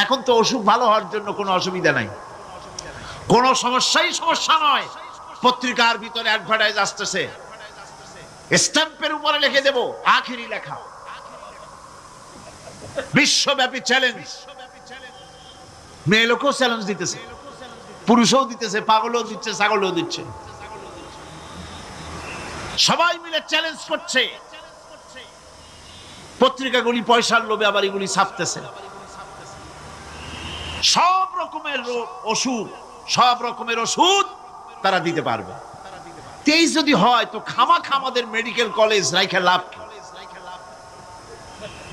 এখন তো অসুখ ভালো হওয়ার জন্য কোনো অসুবিধা নাই, কোনো সমস্যা নয়। পত্রিকার ভিতরে অ্যাডভার্টাইজ আসতেছে, স্ট্যাম্পের উপরে লিখে দেব আখেরি লেখা, বিশ্বব্যাপী চ্যালেঞ্জ। মেয়ে লোকও চ্যালেঞ্জ দিতেছে, পুরুষও দিতেছে, পাগলও দিচ্ছে, ছাগলও দিচ্ছে, সবাই মিলে চ্যালেঞ্জ করছে। পত্রিকাগুলি পয়সার লোভে আবার এগুলি ছাপতেছে। সব রকমের অসুখ, সব রকমের ওষুধ তারা দিতে পারবে। 23 যদি হয় তো খামাখা আমাদের মেডিকেল কলেজ রাইখা লাভ কি?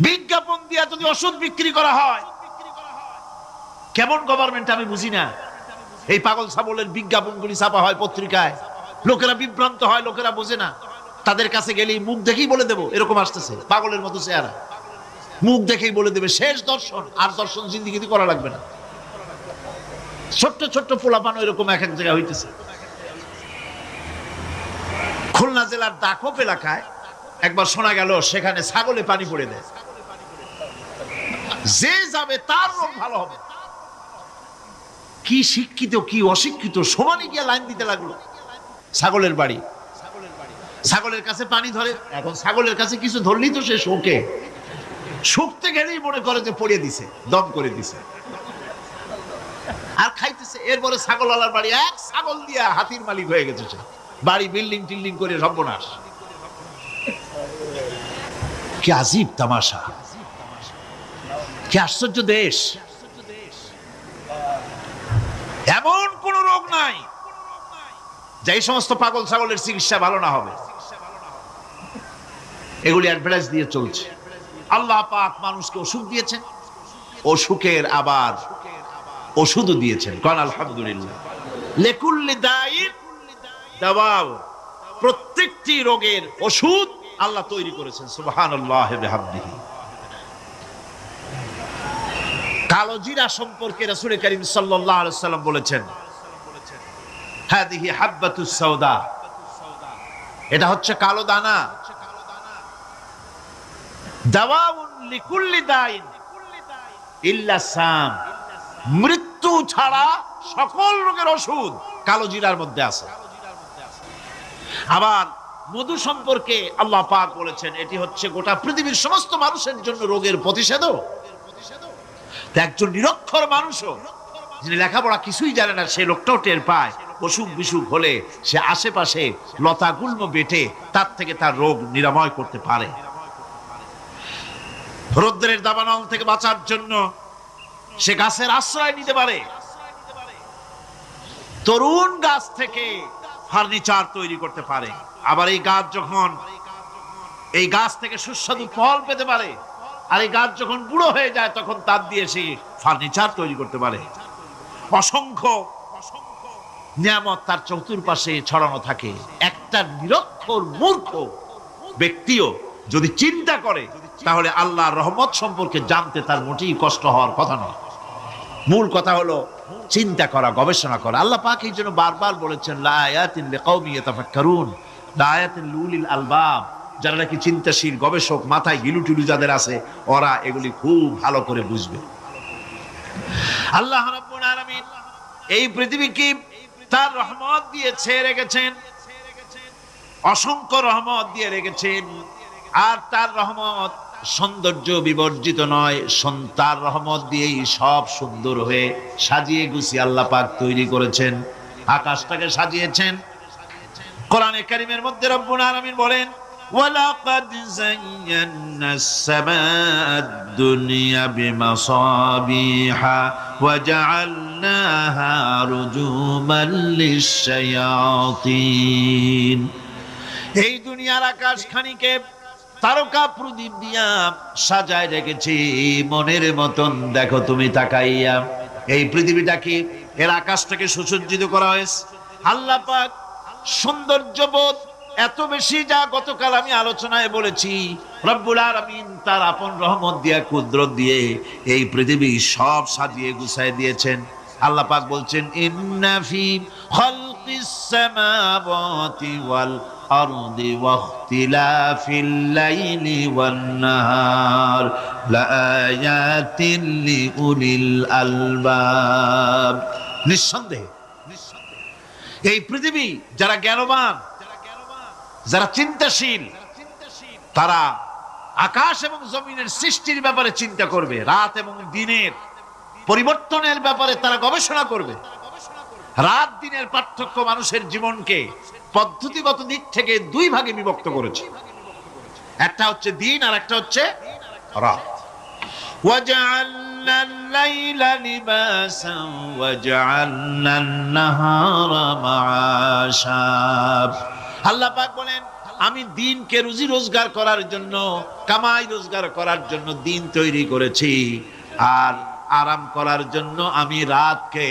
বিজ্ঞাপন দিয়া যদি ওষুধ বিক্রি করা হয়, কেমন গভর্নমেন্ট আমি বুঝি না। এই পাগল ছাগলের বিজ্ঞাপনগুলি ছাপা হয় পত্রিকায়, লোকেরা বিভ্রান্ত হয়, লোকেরা বোঝে না। তাদের কাছে গেলেই মুখ দেখেই বলে দেবো এরকম আসতেছে, পাগলের মতো চেহারা, মুখ দেখেই বলে দেবে শেষ দর্শন, আর দর্শন জিন্দিগিতে করা লাগবে না। ছোট্ট ছোট্ট পোলাপানো এরকম এক এক জায়গায় হইতেছে। খুলনা জেলার দাকপ এলাকায় একবার শোনা গেল সেখানে ছাগলে পানি পড়ে দেয়, যে যাবে তার রোগ ভালো হবে। কি শিক্ষিত কি অশিক্ষিত সমানে গিয়ে লাইন দিতে লাগলো। ছাগলের বাড়ি, ছাগলের কাছে পানি ধরে, এখন ছাগলের কাছে কিছু ধরলেই তো সে শোকে, শুকতে গেলেই মনে করে যে পড়িয়ে দিছে, দম করে দিছে, আর খাইতেছে। এরপরে ছাগলওয়ালার বাড়ি এক ছাগল দিয়া হাতির মালিক হয়ে গেছে, সে বাড়ি বিল্ডিং টিল্ডিং করে সর্বনাশ। কি আজীব তামাশা, কি আশ্চর্য দেশ। এমন কোন রোগ নাই যে এই সমস্ত পাগল ছাগলের চিকিৎসা ভালো না হবে। এগুলি অ্যাডভার্টাইজ দিয়ে চলছে। আল্লাহ পাক মানুষকে অসুখ দিয়েছেন, অসুখের আবার ওষুধও দিয়েছেন। কারণ আলহামদুলিল্লাহ, লিকুল্লি দাইন দাওয়া, প্রত্যেকটি রোগের ওষুধ আল্লাহ তৈরি করেছেন। সুবহানাল্লাহ ওয়া বিহামদিহি। কালো জিরা সম্পর্কে রাসূল করিম সাল্লাল্লাহু আলাইহি ওয়াসাল্লাম বলেছেন, হাদিহি হাব্বাতুস সাওদা, এটা হচ্ছে কালো দানা। দাওয়াউন লিকুল্লি দাইন ইল্লা সাম, মৃত্যু ছাড়া সকল রোগের ওষুধ কালো জিরার মধ্যে আছে। আবার মধু সম্পর্কে আল্লাহ পাক বলেছেন, এটি হচ্ছে গোটা পৃথিবীর সমস্ত মানুষের জন্য রোগের প্রতিষেধক। একজন নিরক্ষর মানুষও, যিনি লেখাপড়া কিছুই জানে না, সেই লোকটাও টের পায় অসুখ বিসুখ হলে সে আশেপাশে লতা গুল্ম বেটে তার থেকে তার রোগ নিরাময় করতে পারে। রৌদ্রের দাবানল থেকে বাঁচার জন্য সে গাছের আশ্রয় নিতে পারে। তরুণ গাছ থেকে ফার্নিচার তৈরি করতে পারে। আবার এই গাছ যখন, এই গাছ থেকে সুস্বাদু ফল পেতে পারে, আর এই গাছ যখন বুড়ো হয়ে যায় তখন তার দিয়ে সেই ফার্নিচার তৈরি করতে পারে। অসংখ্য নিয়ামত তার চতুর্পাশে ছড়ানো থাকে। একটা নিরক্ষর মূর্খ ব্যক্তিও যদি চিন্তা করে তাহলে আল্লাহর রহমত সম্পর্কে জানতে তার মোটেই কষ্ট হওয়ার কথা নয়। মূল কথা হলো চিন্তা করা, গবেষণা করা। আল্লাহ পাক এই জন্য বারবার বলেছেন, লা আয়াতিন লিকাউমিন ইয়াতাফাক্কারুন, লা আয়াতিন লিউলিল আলবাব, যারা নাকি চিন্তাশীল, গবেষক, মাথায় গিলুটিলু যাদের আছে, ওরা এগুলি খুব ভালো করে বুঝবে। আল্লাহ রাব্বুল আলামিন এই পৃথিবীকে তার রহমত দিয়ে ছেড়ে রেখেছেন, অসংখ্য রহমত দিয়ে রেখেছেন। আর তার রহমত সৌন্দর্য বিবর্জিত নয়, তার রহমত দিয়েই সব সুন্দর হয়ে সাজিয়ে গুছিয়ে আল্লাহ পাক তৈরি করেছেন। আকাশটাকে সাজিয়েছেন, কোরআনে কারীমের মধ্যে রব্বুল আলামিন বলেন ওয়ালাকাদ যায়্যানাস সামাআদ দুনিয়া বিমাসাবিহা ওয়া জাআলনাহা রুজুমান লিশ-শায়াতিন। এই দুনিয়ার আকাশখানিকে তারকা প্রদীপ দিয়া সাজায় রেখেছি মনের মতন। দেখো তুমি তাকাইয়া, এই পৃথিবীটা কি, এর আকাশটাকে সুসজ্জিত করা হয়েছে। আল্লাহ পাক সৌন্দর্যবোধ এত বেশি, যা গতকাল আমি আলোচনায় বলেছি, রব্বুল আলামিন তার আপন রহমত দিয়া, কুদরত দিয়ে এই পৃথিবী সব সাজিয়ে গুছায় দিয়েছেন। আল্লাহ পাক বলছেন ইন্না ফি খালকিস সামাওয়াতি ওয়াল আরদি ওয়াখতিলাফিল লাইলি ওয়ান নাহার লাআয়াতিন লিউলিল আলবাব। নিঃসন্দেহে এই পৃথিবী যারা জ্ঞানবান, যারা চিন্তাশীল, তারা আকাশ এবং জমিনের সৃষ্টির ব্যাপারে চিন্তা করবে, রাত এবং দিনের পরিবর্তনের ব্যাপারে তারা গবেষণা করবে। রাত দিনের পার্থক্য মানুষের জীবনকে পদ্ধতিগত দিক থেকে দুই ভাগে বিভক্ত করেছে, একটা হচ্ছে দিন আর একটা হচ্ছে রাত। وَجَعَلْنَا اللَّيْلَ لِبَاسًا وَجَعَلْنَا النَّهَارَ مَعَاشًا। আল্লাহ পাক বলেন আমি দিনকে রুজি রোজগার করার জন্য, কামাই রোজগার করার জন্য দিন তৈরি করেছি, আর আরাম করার জন্য আমি রাতকে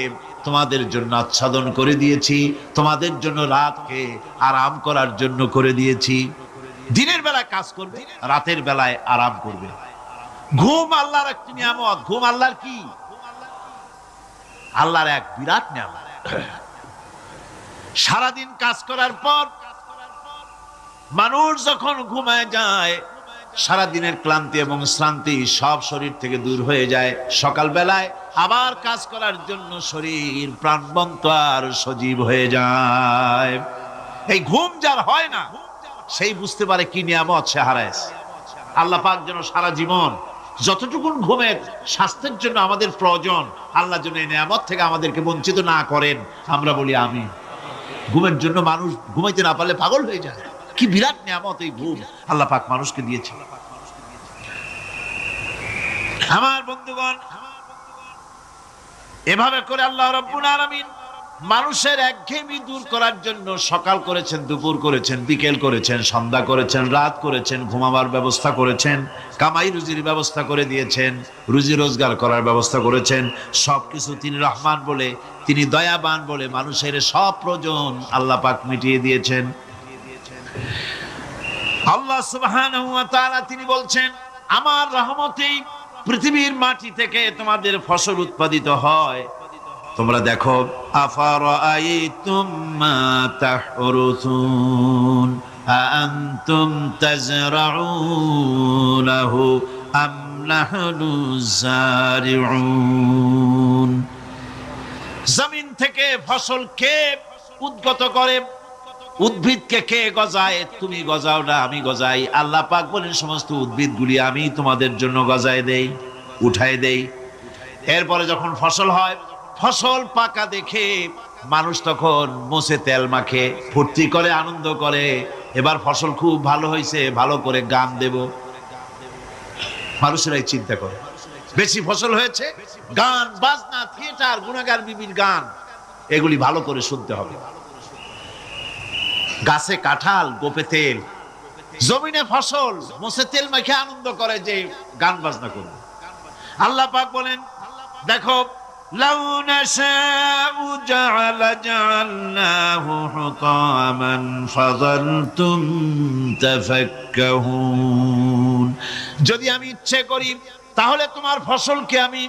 তোমাদের জন্য আচ্ছাদন করে দিয়েছি, তোমাদের জন্য রাতকে আরাম করার জন্য করে দিয়েছি। দিনের বেলায় কাজ করবে, রাতের বেলায় আরাম করবে। ঘুম আল্লাহর একটি নিয়ামত। ঘুম আল্লাহর কি? আল্লাহর এক বিরাট নিয়ামত। সারাদিন কাজ করার পর মানুষ যখন ঘুমায় যায়, সারাদিনের ক্লান্তি এবং শ্রান্তি সব শরীর থেকে দূর হয়ে যায়। সকাল বেলায় আবার কাজ করার জন্য শরীর প্রাণবন্ত আর সজীব হয়ে যায়। এই ঘুম যার হয় না, সেই বুঝতে পারে কি নিয়ামত সে হারায়। আল্লাহ পাক যেন সারা জীবন যতটুকুন ঘুমের স্বাস্থ্যের জন্য আমাদের প্রয়োজন, আল্লাহ যেন এই নিয়ামত থেকে আমাদেরকে বঞ্চিত না করেন। আমরা বলি আমিন। ঘুমের জন্য মানুষ ঘুমাইতে না পারলে পাগল হয়ে যায়। কি বিরাট নিয়ামত এই ঘুম আল্লাহ পাক মানুষকে দিয়েছে। আমার বন্ধুগণ, এভাবে করে আল্লাহ রাব্বুল আলামিন মানুষের একঘেয়েমি দূর করার জন্য সকাল করেছেন, দুপুর করেছেন, বিকেল করেছেন, সন্ধ্যা করেছেন, রাত করেছেন, ঘুমাবার ব্যবস্থা করেছেন, কামাই রুজির ব্যবস্থা করে দিয়েছেন, রুজি রোজগার করার ব্যবস্থা করেছেন। সবকিছু তিনি রহমান বলে, তিনি দয়াবান বলে মানুষের সব প্রয়োজন আল্লাহ পাক মিটিয়ে দিয়েছেন। আল্লাহ সুবহানাহু ওয়া তাআলা তিনি বলছেন আমার রহমতেই পৃথিবীর মাটি থেকে তোমাদের ফসল উৎপাদিত হয়। তোমরা দেখো আফারাআইতুম মা তাহরুসুন আআনতুম তাজরাউনাহু আম নাহনুজ জারিউন। জমিন থেকে ফসল কে উদ্গত করে? উদ্ভিদকে কে গজায়? তুমি গজাও না, আমি গজাই। আল্লাহ পাক বলেন সমস্ত উদ্ভিদগুলি আমি তোমাদের জন্য গজায় দেই, উঠায় দেই। এরপরে যখন ফসল হয়, ফসল পাকা দেখে মানুষ তখন মোছে তেল মাখে, ফুর্তি করে, আনন্দ করে। এবার ফসল খুব ভালো হয়েছে, ভালো করে গান দেব। মানুষেরাই চিন্তা করে বেশি ফসল হয়েছে, গান বাজনা, থিয়েটার, গুনাগার বিবির গান, এগুলি ভালো করে শুনতে হবে। গাছে কাঁঠাল, গোপে তেল, জমিনে ফসল, মোছে তেল মাখে আনন্দ করে যে গান বাজনা করবে। আল্লাহ পাক বলেন দেখো লাউ নাশাউ জাআলনাহু হুতামান ফাযালতুম তাফাক্কাহুন। যদি আমি ইচ্ছে করি তাহলে তোমার ফসলকে আমি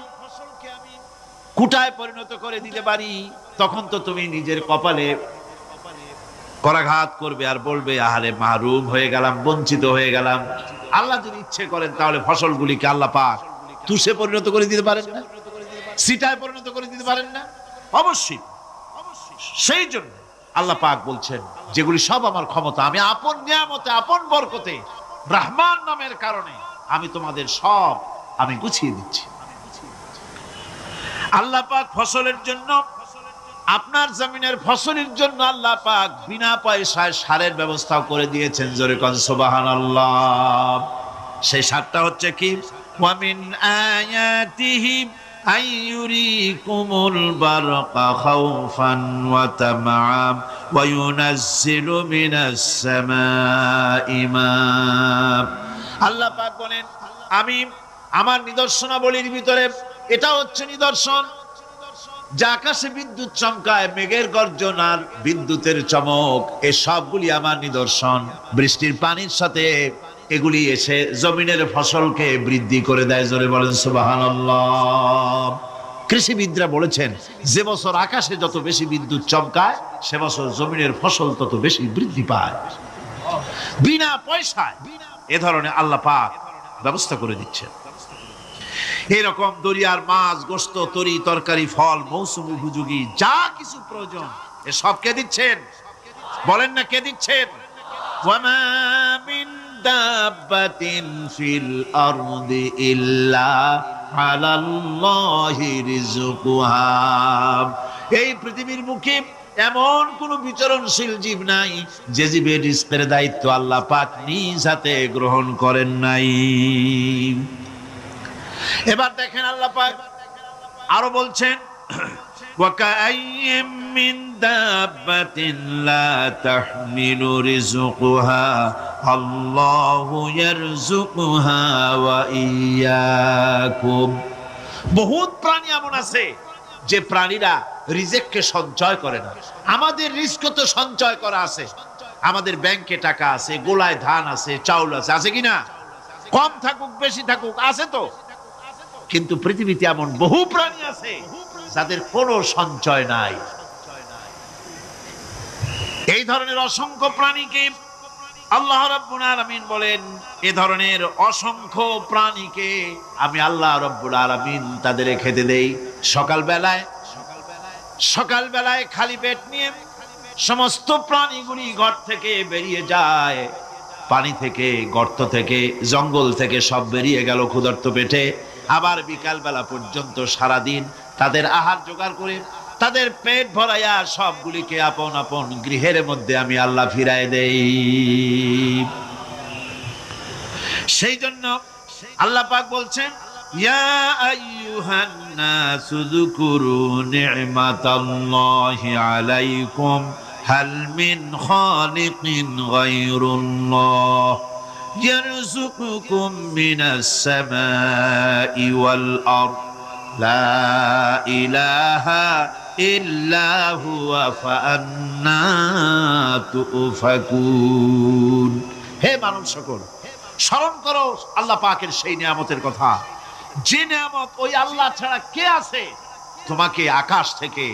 কুটায় পরিণত করে দিতে পারি। তখন তো তুমি নিজের কপালে করাঘাত করবে আর বলবে আহারে মাহরুম হয়ে গেলাম, বঞ্চিত হয়ে গেলাম। আল্লাহ যদি ইচ্ছে করেন তাহলে ফসলগুলিকে আল্লাহ পাক তুষে পরিণত করে দিতে পারেন না, সিটায় পরিণত করে দিতে পারেন না? অবশ্যই। সেই জন্য আল্লাহ পাক বলছেন যেগুলি সব আমার ক্ষমতা, আমি আপন নিয়ামতে, আপন বরকতে, রহমান নামের কারণে আমি তোমাদের সব আমি গুছিয়ে দিচ্ছি। আল্লাহ পাক ফসলের জন্য আপনার জমিনের ফসলের জন্য আল্লাহ পাক বিনা পয়সায় সারের ব্যবস্থা করে দিয়েছেন। জোরে কোন সুবহানাল্লাহ। সেই সারটা হচ্ছে কি? ওয়া মিন আয়াতিহি আইয়ুরিকুমুল বারকা খাউফান ওয়া তামআম ওয়া ইউনাজ্জিলু মিনাস সামাই মা। আল্লাহ পাক বলেন, আমি আমার নিদর্শনাবলীর ভিতরে এটা হচ্ছে নিদর্শন, যে আকাশে বিদ্যুৎ চমকায়, মেঘের গর্জন আর বিদ্যুতের চমক, এই সবগুলি আমার নিদর্শন। বৃষ্টির পানির সাথে এগুলি এসে জমিনের ফসলকে বৃদ্ধি করে দেয়। জোরে বলেন সুবহানাল্লাহ। কৃষিবিদরা বলেছেন, যে বছর আকাশে যত বেশি বিদ্যুৎ চমকায় সে বছর জমিনের ফসল তত বেশি বৃদ্ধি পায়। বিনা পয়সায় এ ধরনের আল্লাহ পাক ব্যবস্থা করে দিচ্ছেন। এরকম দরিয়ার মাছ, গোশত, তরি তরকারি, ফল, মৌসুম উপযোগী যা কিছু প্রয়োজন এসব কে দিচ্ছেন? বলেন না কে দিচ্ছেন? ওয়ামা মিন দাব্বাতিন ফিল আরদি ইল্লা আলাল্লাহি রিজকুহা। এই পৃথিবীর মুখে এমন কোন বিচরণশীল জীব নাই যে জীবের রিজকের দায়িত্ব আল্লাহ পাক নিজ হাতে গ্রহণ করেন নাই। এবার দেখেন আল্লাহ পাক আরো বলছেন, ওয়াকাইয়্যিম মিন দাব্বাতিন লা তাহমিলু রিজকুহা আল্লাহু ইয়ারযুকুহা ওয়া ইয়্যাকুম। বহুত প্রাণী এমন আছে যে প্রাণীরা রিজেককে সঞ্চয় করে না। আমাদের রিজক তো সঞ্চয় করা আছে, আমাদের ব্যাংকে টাকা আছে, গোলায় ধান আছে, চাউল আছে, আছে কিনা? কম থাকুক বেশি থাকুক আছে তো। কিন্তু পৃথিবীতে এমন বহু প্রাণী আছে যাদের কোনো সঞ্চয় নাই। এই ধরনের অসংখ্য প্রাণীকে আল্লাহ রাব্বুল আলামিন বলেন, এ ধরনের অসংখ্য প্রাণীকে আমি আল্লাহ রাব্বুল আলামিন তাদের খেতে দেই। সকালবেলায় খালি পেট নিয়ে সমস্ত প্রাণীগুলি ঘর থেকে বেরিয়ে যায়, পানি থেকে, গর্ত থেকে, জঙ্গল থেকে সব বেরিয়ে গেল ক্ষুধার্ত পেটে। আবার বিকাল বেলা পর্যন্ত সারাদিন তাদের আহার জোগাড় করে তাদের পেট ভরাইয়া সবগুলিকে আপন আপন গৃহের মধ্যে আমি আল্লাহ ফিরায় দেই। সেই জন্য আল্লাহ পাক বলছেন, ইয়া আইয়ুহান নাসু যকুরু নি'মাতাল্লাহি আলাইকুম হাল মিন খালিকিন গায়রুল্লাহ يرزقكم من السماء والأرض لا إله إلا هو فأنا تؤفكون। হে মানব সকল, স্মরণ করো আল্লাহ পাকের সেই নিয়ামতের কথা, যে নিয়ামত ওই আল্লাহ ছাড়া কে আছে? তোমাকে আকাশ থেকে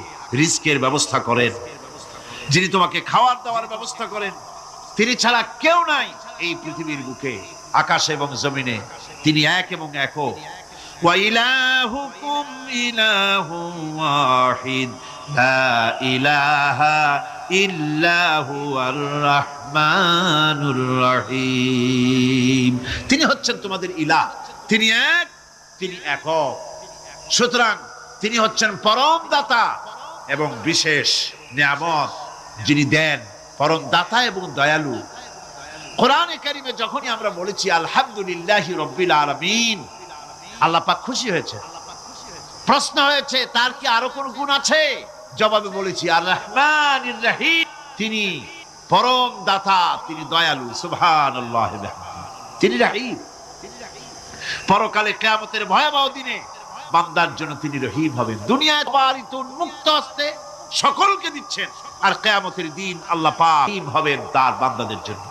রিজকের ব্যবস্থা করেন, যিনি তোমাকে খাওয়ার দাওয়ার ব্যবস্থা করেন, তিনি ছাড়া কেউ নাই এই পৃথিবীর বুকে, আকাশে এবং জমিনে। তিনি এক এবং একক। ওয়া ইলাহুকুম ইলাহুন ওয়াহিদ লা ইলাহা ইল্লা হুয়ার রাহমানুর রহিম। তিনি হচ্ছেন তোমাদের ইলাহ, তিনি এক, তিনি একক। সুতরাং তিনি হচ্ছেন পরম দাতা এবং বিশেষ নিয়ামত যিনি দেন, পরম দাতা এবং দয়ালু। কোরআনে কারিমে যখনই আমরা বলেছি আলহামদুলিল্লাহি রাব্বিল আলামিন, আল্লাহ পাক খুশি হয়েছে। প্রশ্ন হয়েছে তার কি আরো কোন গুণ আছে? জবাবে বলেছি আর রহমানির রহিম, তিনি পরম দাতা, তিনি দয়ালু। সুবহানাল্লাহ, তিনি রহিম। পরকালে কিয়ামতের ভয়াবহ দিনে বান্দার জন্য তিনি রহিম হবেন। দুনিয়ায় পারিত মুক্ত হস্তে সকলকে দিচ্ছেন, আর কিয়ামতের দিন আল্লাহ পাক রহিম হবেন তার বান্দাদের জন্য।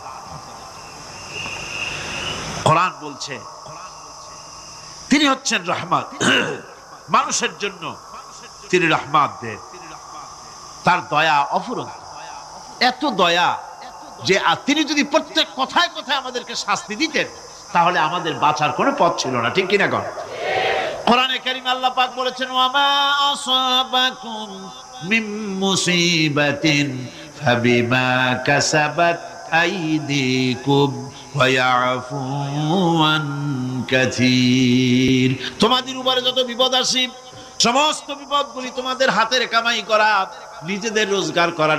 কোরআন বলছে তিনি হচ্ছেন রহমত, মানুষের জন্য তিনি রহমত দেন। তার দয়া অফুরন্ত, এত দয়া যে তিনি যদি প্রত্যেক কথায় কথায় আমাদেরকে শাস্তি দিতেন তাহলে আমাদের বাঁচার কোনো পথ ছিল না। ঠিক কিনা কর? কোরআনে কারীমে আল্লাহ পাক বলেছেন, ওয়ামা আসাবাকুম মিন মুসিবাতিন ফাবিমা কাসাবাত আইদিকুম ওয়া ইয়াফু আন কাসীর। তোমাদের উপরে যত বিপদ আসে সমস্ত বিপদগুলি তোমাদের হাতের কামাই করা, নিজেদের রোজগার করা,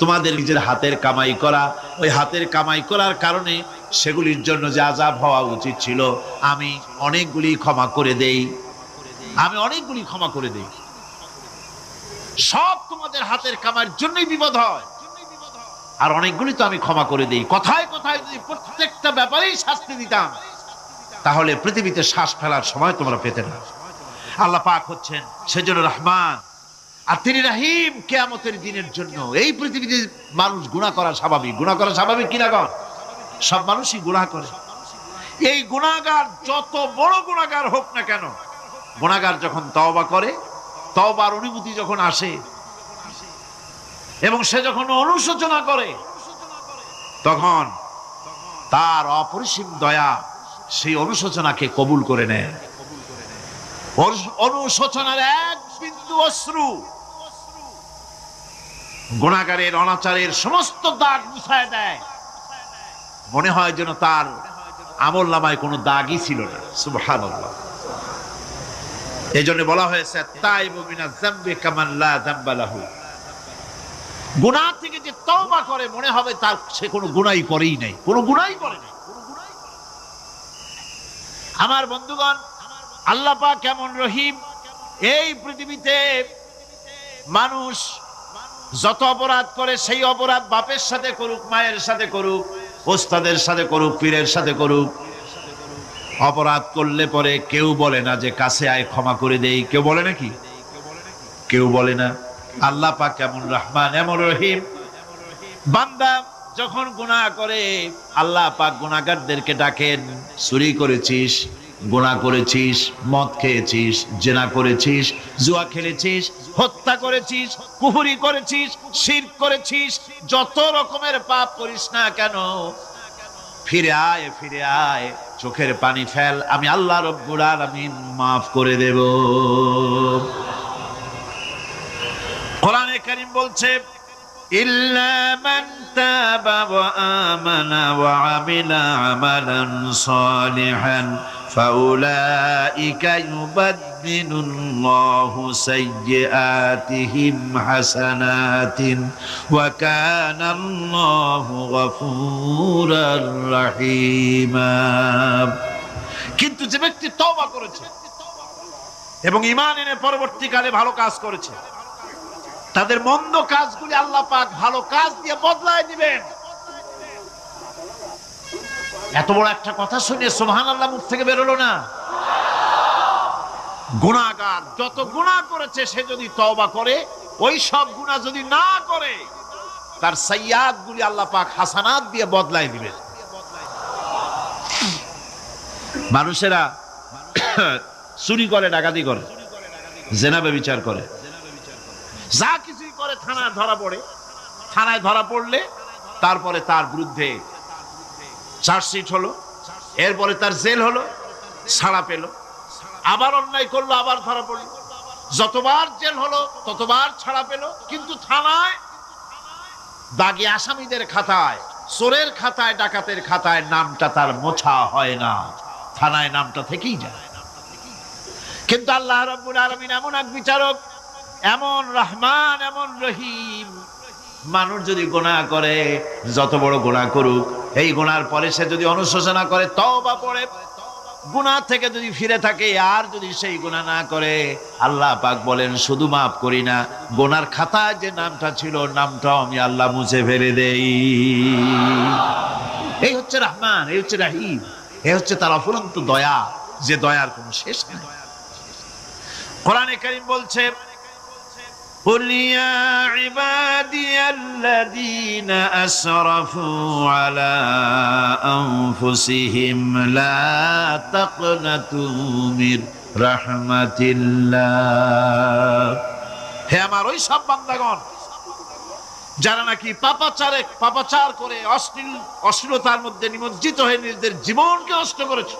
তোমাদের নিজের হাতের কামাই করা, ওই হাতের কামাই করার কারণে সেগুলির জন্য যে আযাব হওয়া উচিত ছিল আমি অনেকগুলি ক্ষমা করে দেই, সব তোমাদের হাতের কামাইয়ের জন্যই বিপদ হয়, আর অনেকগুলি তো আমি ক্ষমা করে দেই। কথায় কথায় যদি প্রত্যেকটা ব্যাপারেই শাস্তি দিতাম তাহলে পৃথিবীতে শ্বাস ফেলার সময় তোমরা পেতে না। আল্লাহ পাক হচ্ছেন সেজন্য রহমান, আর তিনি রাহিম। কিয়ামতের দিনের জন্য এই পৃথিবীতে মানুষ গুনাহ করা স্বাভাবিক কিনা কর? সব মানুষই গুনাহ করে। এই গুনাহগার যত বড় গুনাহগার হোক না কেন, গুনাহগার যখন তওবা করে, তওবার অনুভূতি যখন আসে এবং সে যখন অনুশোচনা করে, তখন তার অপরিসীম দয়া সেই অনুশোচনাকে কবুল করে নেয়। অনুশোচনার এক বিন্দু অশ্রু গুনাহগারের অনাচারের সমস্ত দাগ মুছায় দেয়, মনে হয় যেন তার আমলনামায় কোনো দাগই ছিল না। সুবহানাল্লাহ। এই জন্য বলা হয়েছে তাইবু মিনাজ যামবি কামান লা যামবা লাহু। গুনাহ থেকে যে তওবা করে মনে হবে তার সে কোনো গুনাহই করেই নাই, কোনো গুনাহই করে নাই। আমার বন্ধুগণ, আল্লাহ পাক কেমন রহিম। এই পৃথিবীতে মানুষ যত অপরাধ করে সেই অপরাধ বাপের সাথে করুক, মায়ের সাথে করুক, ওস্তাদের সাথে করুক, পীরের সাথে করুক, অপরাধ করলে পরে কেউ বলে না যে কাছে আয় ক্ষমা করে দেই। কেউ বলে নাকি? কেউ বলে না। আল্লাহ পাক কেমন রহমান, এমন রহিম। বান্দা যখন গুনাহ করে আল্লাহ পাক গুনাহগারদেরকে ডাকেন, চুরি করেছিস, গুনাহ করেছিস, মদ খেয়েছিস, জিনা করেছিস, জুয়া খেলেছিস, হত্যা করেছিস, কুফরি করেছিস, শিরক করেছিস, যত রকমের পাপ করিস না কেন ফিরে আয়, চোখের পানি ফেল, আমি আল্লাহ রব্বুল আলামিন মাফ করে দেব। কোরআনে কারীম বলছে ইল্লা মান তাবা ওয়া আমানা ওয়া আমিলা আমালান সালিহান ফাউলাইকা ইউবাদদিলুল্লাহু সাইয়্যাতিহিম হাসানাতিন ওয়া কানাল্লাহু গফুরার রহিমা। কিন্তু যে ব্যক্তি তওবা করেছে এবং ঈমান এনে পরবর্তীকালে ভালো কাজ করেছে, তাদের মন্দ কাজগুলি আল্লাহ পাক ভালো কাজ দিয়ে বদলায় দিবেন। এত বড় একটা কথা শুনে সুবহানাল্লাহ মুখ থেকে বের হলো না? গুনাহগার যত গুনাহ করেছে সে যদি তওবা করে, ওই সব গুনাহ যদি না করে, তার সাইয়্যাতগুলি আল্লাহ পাক হাসানাত দিয়ে বদলায় দিবেন। মানুষেরা চুরি করে, ডাকাতি করে, জিনা ব্যভিচার করে, যা কিছুই করে থানায় ধরা পড়ে। থানায় ধরা পড়লে তারপরে তার বিরুদ্ধে চার্জশিট হলো, এরপরে তার জেল হলো, ছাড়া পেল, আবার অন্যায় করলো, আবার ধরা পড়লো, যতবার জেল হলো ততবার ছাড়া পেল, কিন্তু থানায় দাগী আসামিদের খাতায়, চোরের খাতায়, ডাকাতের খাতায় নামটা তার মোছা হয় না, থানায় নামটা থেকেই যায়। কিন্তু আল্লাহ রাব্বুল আলামিন এমন এক বিচারক, এমন রহমান, এমন রহিম। মানুষ যদি গুনাহ করে, যত বড় গুনাহ করুক, এই গুনার পরে সে যদি অনুশোচনা করে, তওবা পড়ে, গুনাহ থেকে যদি ফিরে থাকে, আর যদি সেই গুনাহ না করে, আল্লাহ পাক বলেন শুধু মাফ করি না, গুনার খাতায় যে নামটা ছিল নামটাও আমি আল্লাহ মুছে ফেলে দেই। এই হচ্ছে রহমান, এই হচ্ছে রহিম, এই হচ্ছে তার অফুরন্ত দয়া, যে দয়ার কোনো শেষ নেই। কোরআনে কারীম বলছে قل يا عبادي الذين أسرفوا على أنفسهم لا تقنطوا من رحمة الله। হে আমার ওই সব বান্দাগণ যারা নাকি পাপাচার করে অশ্লীলতার মধ্যে নিমজ্জিত হয়ে নিজেদের জীবনকে নষ্ট করেছে,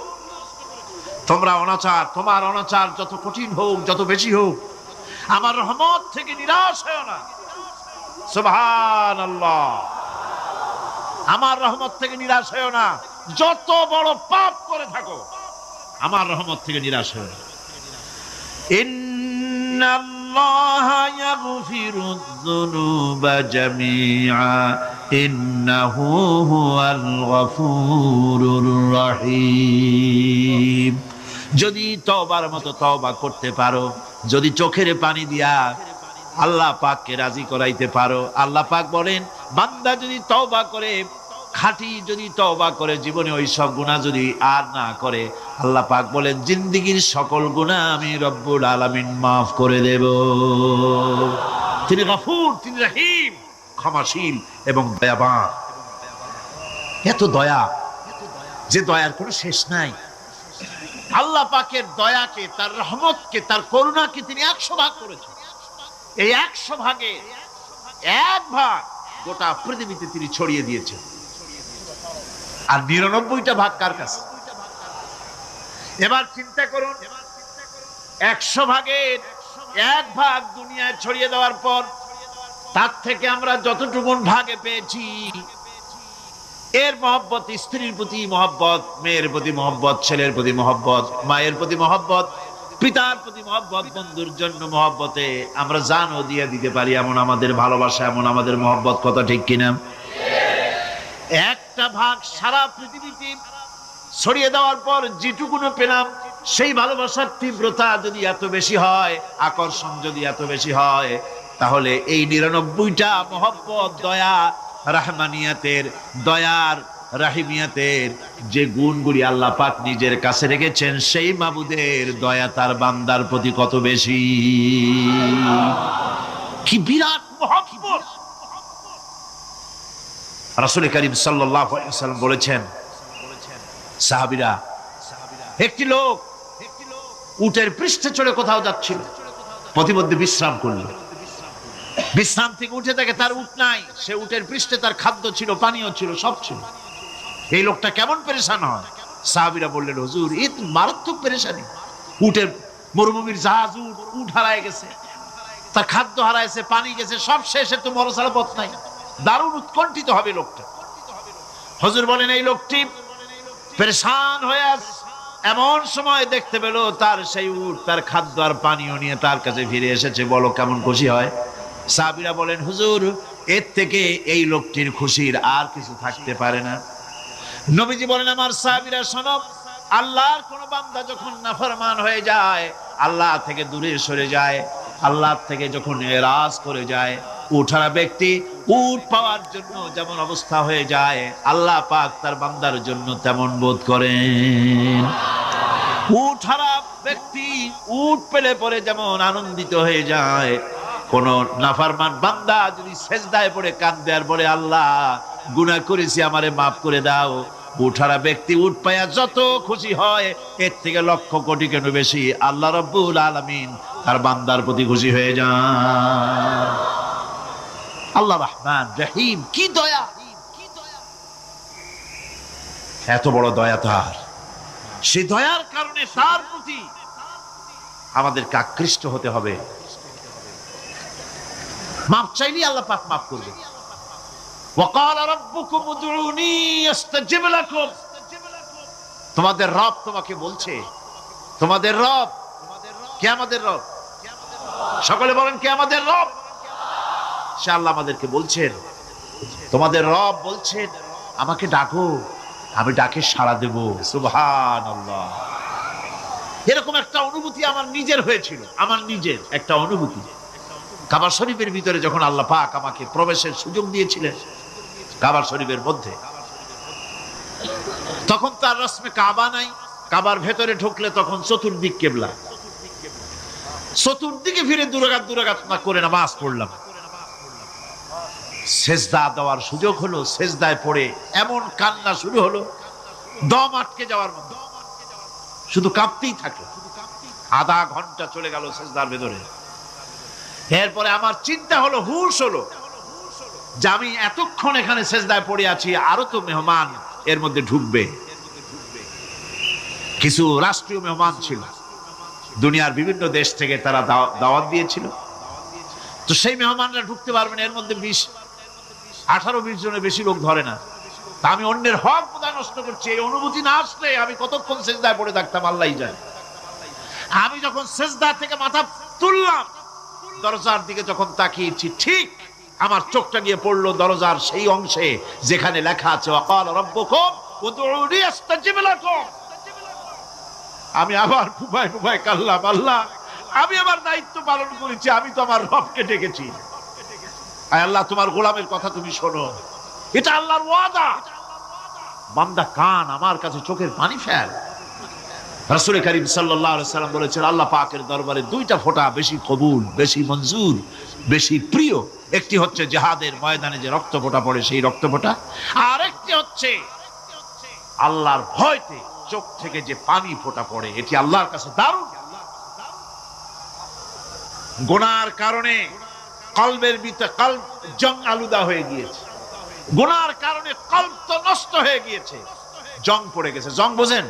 তোমার অনাচার যত কঠিন হোক, যত বেশি হোক, আমার রহমত থেকে নিরাশ হয় না। সুবহানাল্লাহ। আমার রহমত থেকে নিরাশ হয় না। যত বড় পাপ করে থাকো, আমার রহমত থেকে নিরাশ হয় না। ইন্নাল্লাহা ইয়াগফিরুয যুনুবা জামিআ ইন্নাহু হুয়াল গফুরুর রহিম। যদি তওবার মতো তওবা করতে পারো, যদি চোখের পানি দিয়া আল্লাহ পাককে রাজি করাইতে পারো, আল্লাহ পাক বলেন বান্দা যদি তওবা করে, খাঁটি যদি তওবা করে, জীবনে ওই সব গুনাহ যদি আর না করে, আল্লাহ পাক বলেন জিন্দেগীর সকল গুনাহ আমি রব্বুল আলামিন মাফ করে দেব। তিনি গফুর, তিনি রহিম, ক্ষমাশীল এবং দয়াবান। এত দয়া যে দয়ার কোনো শেষ নাই। আল্লাহ পাকের দয়াকে, তার রহমতকে, তার করুণাকে তিনি 100 ভাগ করেছেন। এই 100 ভাগে 1 ভাগ গোটা পৃথিবীতে তিনি ছড়িয়ে দিয়েছেন। আর 99টা ভাগ কার কাছে? এবার চিন্তা করুন, 100 ভাগের 1 ভাগ দুনিয়ায় ছড়িয়ে দেওয়ার পর তার থেকে আমরা যতটুকু ভাগে পেয়েছি, এর মহব্বত, স্ত্রীর প্রতি মহব্বত, মেয়ের প্রতি মহব্বত, ছেলের প্রতি মহব্বত, মায়ের প্রতি মহব্বত, পিতার প্রতি মহব্বত, বন্ধুর জন্য মহব্বতে আমরা জানও দিয়ে দিতে পারি, এমন আমাদের ভালোবাসা, এমন আমাদের মহব্বত। কথা ঠিক কিনা? 1টা ভাগ সারা পৃথিবীতে ছড়িয়ে দেওয়ার পর যেটুকুনো পেলাম, সেই ভালোবাসার তীব্রতা যদি এত বেশি হয়, আকর্ষণ যদি এত বেশি হয়, তাহলে এই 99টা মহব্বত, দয়া, রাহমানিয়াতের, দয়ার, রাহিমিয়াতের যে গুণগুলি আল্লাহ পাক নিজের কাছে রেখেছেন, সেই মাবুদের দয়া তার বান্দার প্রতি কত বেশি! কি বিরাট মহব্বত! রাসূল করিম সাল্লাল্লাহু আলাইহি ওয়াসাল্লাম বলেছেন, সাহাবীরা, একটি লোক উটের পৃষ্ঠে চড়ে কোথাও যাচ্ছিল, পথিমধ্যে বিশ্রাম করল। বিশ্রাম থেকে উঠে দেখে তার উট নাই। সে উটের পৃষ্ঠে তার খাদ্য ছিল, পানীয় ছিল, সব ছিল। এই লোকটা কেমন পেরেশান হয়? সাহাবীরা বললেন, হুজুর, এই তো মারাত্মক পেরেশানি। উটের মরুভূমির জাহাজ, উট হারায় গেছে, তার খাদ্য হারাইছে, পানি গেছে, সব শেষ, তো মরা ছাড়া পথ নাই। দারুণ উৎকণ্ঠিত হবে লোকটা। হুজুর বলেন, এই লোকটি পেরেশান হয়ে এমন সময় দেখতে পেল তার সেই উট তার খাদ্য আর পানীয় নিয়ে তার কাছে ফিরে এসেছে। বলো কেমন খুশি হয়? সাহাবীরা বলেন, হুজুর, এর থেকে এই লোকটির খুশির আর কিছু থাকতে পারে না। নবীজি বলেন, আমার সাহাবীরা শোনো, আল্লাহর কোন বান্দা যখন নাফরমান হয়ে যায়, আল্লাহ থেকে দূরে সরে যায়, আল্লাহ থেকে যখন এরাজ করে যায়, উঠারা ব্যক্তি উট পাওয়ার জন্য যেমন অবস্থা হয়ে যায়, আল্লাহ পাক তার বান্দার জন্য তেমন বোধ করেন। উঠারা ব্যক্তি উট পেলে পরে যেমন আনন্দিত হয়ে যায়, কোন নাফরমান বান্দা যদি সেজদায় পড়ে কাঁদে আর বলে, আল্লাহ, গুনাহ করেছি, আমারে মাফ করে দাও, উঠারা ব্যক্তি উট পায়া যত খুশি হয়, এর থেকে লক্ষ কোটি কেন বেশি আল্লাহ রাব্বুল আলামিন তার বান্দার প্রতি খুশি হয়ে যান। আল্লাহ রহমান রহিম, কি দয়া! এত বড় দয়া তার। সেই দয়ার কারণে তার প্রতি আমাদেরকে আকৃষ্ট হতে হবে। মাফ চাইলেই আল্লাহ পাক মাফ করবে। ওয়াকাল রাব্বুকুম উদউনি আস্তাজিব লাকুম। তোমাদের রব তোমাকে বলছে, তোমাদের রব কে? আমাদের রব। সকলে বলেন, কে আমাদের রব? সে আল্লাহ আমাদেরকে বলছেন, তোমাদের রব বলছেন, আমাকে ডাকো, আমি ডাকে সাড়া দেব। সুবহানাল্লাহ। এরকম একটা অনুভূতি আমার নিজের হয়েছিল, আমার নিজের একটা অনুভূতি। কাবা শরীফের ভিতরে যখন আল্লাহ পাক আমাকে প্রবেশের সুযোগ দিয়েছিলেন, কাবা শরীফের মধ্যে, তখন তার রসমে কাবা নাই। কাবার ভেতরে ঢুকলে তখন চতুর্দিক কিবলা, চতুর্দিকে ফিরে দুরাকাত না করে নামাজ পড়লাম। সেজদা দেওয়ার সুযোগ হলো, সেজদায় পড়ে এমন কান্না শুরু হলো, দম আটকে যাওয়ার মতো, শুধু কাঁপতেই থাকলো। আধা ঘন্টা চলে গেল সেজদার ভেতরে। এরপরে আমার চিন্তা হলো, হুশ হলো যে আমি এতক্ষণ এখানে সেজদায় পড়ে আছি, আরো তো মেহমান এর মধ্যে ঢুকবে। কিছু রাষ্ট্রীয় মেহমান ছিল, দুনিয়ার বিভিন্ন দেশ থেকে তারা দাওয়াত দিয়েছিল। তো সেই মেহমানরা ঢুকতে পারবেন, এর মধ্যে 18-20 জনের বেশি লোক ধরে না। তা আমি অন্যের হক বোধহয় নষ্ট করছি, এই অনুভূতি না আসলে আমি কতক্ষণ সেজদায় পড়ে থাকতাম আল্লাহই জানে। আমি যখন সেজদা থেকে মাথা তুললাম, দরজার দিকে যখন তাকিয়েছি, ঠিক আমার চোখটা গিয়ে পড়লো দরজার সেই অংশে যেখানে লেখা আছে ওয়াকাল রাব্বুকুম উদউনি আস্তাজিব লাকুম। আমি আবার ফুফায় ফুফায় কাল্লাম, আল্লাহ আমি আমার দায়িত্ব পালন করেছি, আমি তো আমার রবকে ডেকেছি। আয় আল্লাহ, তোমার গোলামের কথা তুমি শোনো, এটা আল্লাহর ওয়াদা। বান্দা কান আমার কাছে চোখের পানি ফেল। রাসূল করিম সাল্লাল্লাহু আলাইহি সাল্লাম বলেছেন, আল্লাহ পাকের দরবারে দুইটা ফোঁটা বেশি কবুল, বেশি মঞ্জুর, বেশি প্রিয়। একটি হচ্ছে জিহাদের ময়দানে যে রক্ত ফোঁটা পড়ে সেই রক্ত ফোঁটা, আর একটি হচ্ছে আল্লাহর ভয়তে চোখ থেকে যে পানি ফোঁটা পড়ে, এটি আল্লাহর কাছে দারুণ। গুনার কারণে কলবের ভিতরে কলব জং আলুদা হয়ে গিয়েছে, গুনার কারণে কলব তো নষ্ট হয়ে গিয়েছে, জং পড়ে গেছে। জং বোঝেন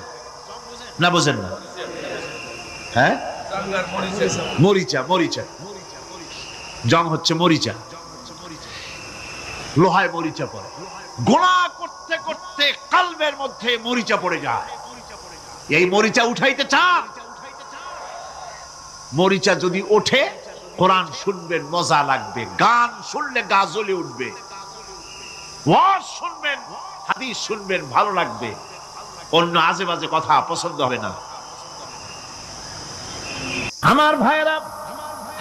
না? বোঝেন না? হ্যাঁ, মরিচা। মরিচা জং হচ্ছে মরিচা, লোহায় মরিচা পড়ে। গুনাহ করতে করতে কলবের মধ্যে মরিচা পড়ে যায়। এই মরিচা উঠাইতে চান? মরিচা যদি ওঠে, কোরআন শুনবেন মজা লাগবে, গান শুনলে গা জ্বলে উঠবে, ওয়াজ শুনবেন, হাদিস শুনবেন, ভালো লাগবে, অন্য আজে বাজে কথা পছন্দ হবে না। আমার ভাইরা,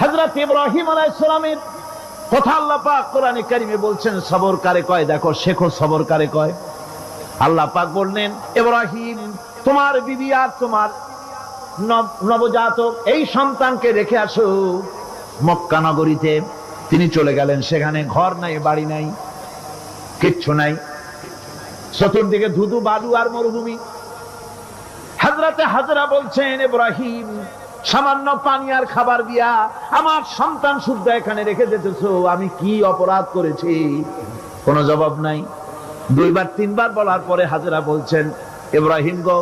হযরত ইব্রাহিম আলাইহিস সালামের কথা আল্লাহ পাক কোরআনে কারিমে বলছেন, সবর কারে কয় দেখো, শেখো সবর কারে কয়। আল্লাহ পাক বললেন, ইব্রাহিম তোমার বিবি আর তোমার নবজাতক এই সন্তানকে রেখে আসো মক্কা নগরীতে। তিনি চলে গেলেন, সেখানে ঘর নাই, বাড়ি নাই, কিচ্ছু নাই, চতুর্দিকে ধুধু বালু আর মরুভূমি। হযরতে হাজরা বলছেন, ইব্রাহিম সামান্য পানি আর খাবার দিয়া আমার সন্তান শুদ্ধ এখানে রেখে যেতেছো, আমি কি অপরাধ করেছি? কোনো জবাব নাই। দুইবার তিনবার বলার পরে হাজরা বলছেন, ইব্রাহিম গো,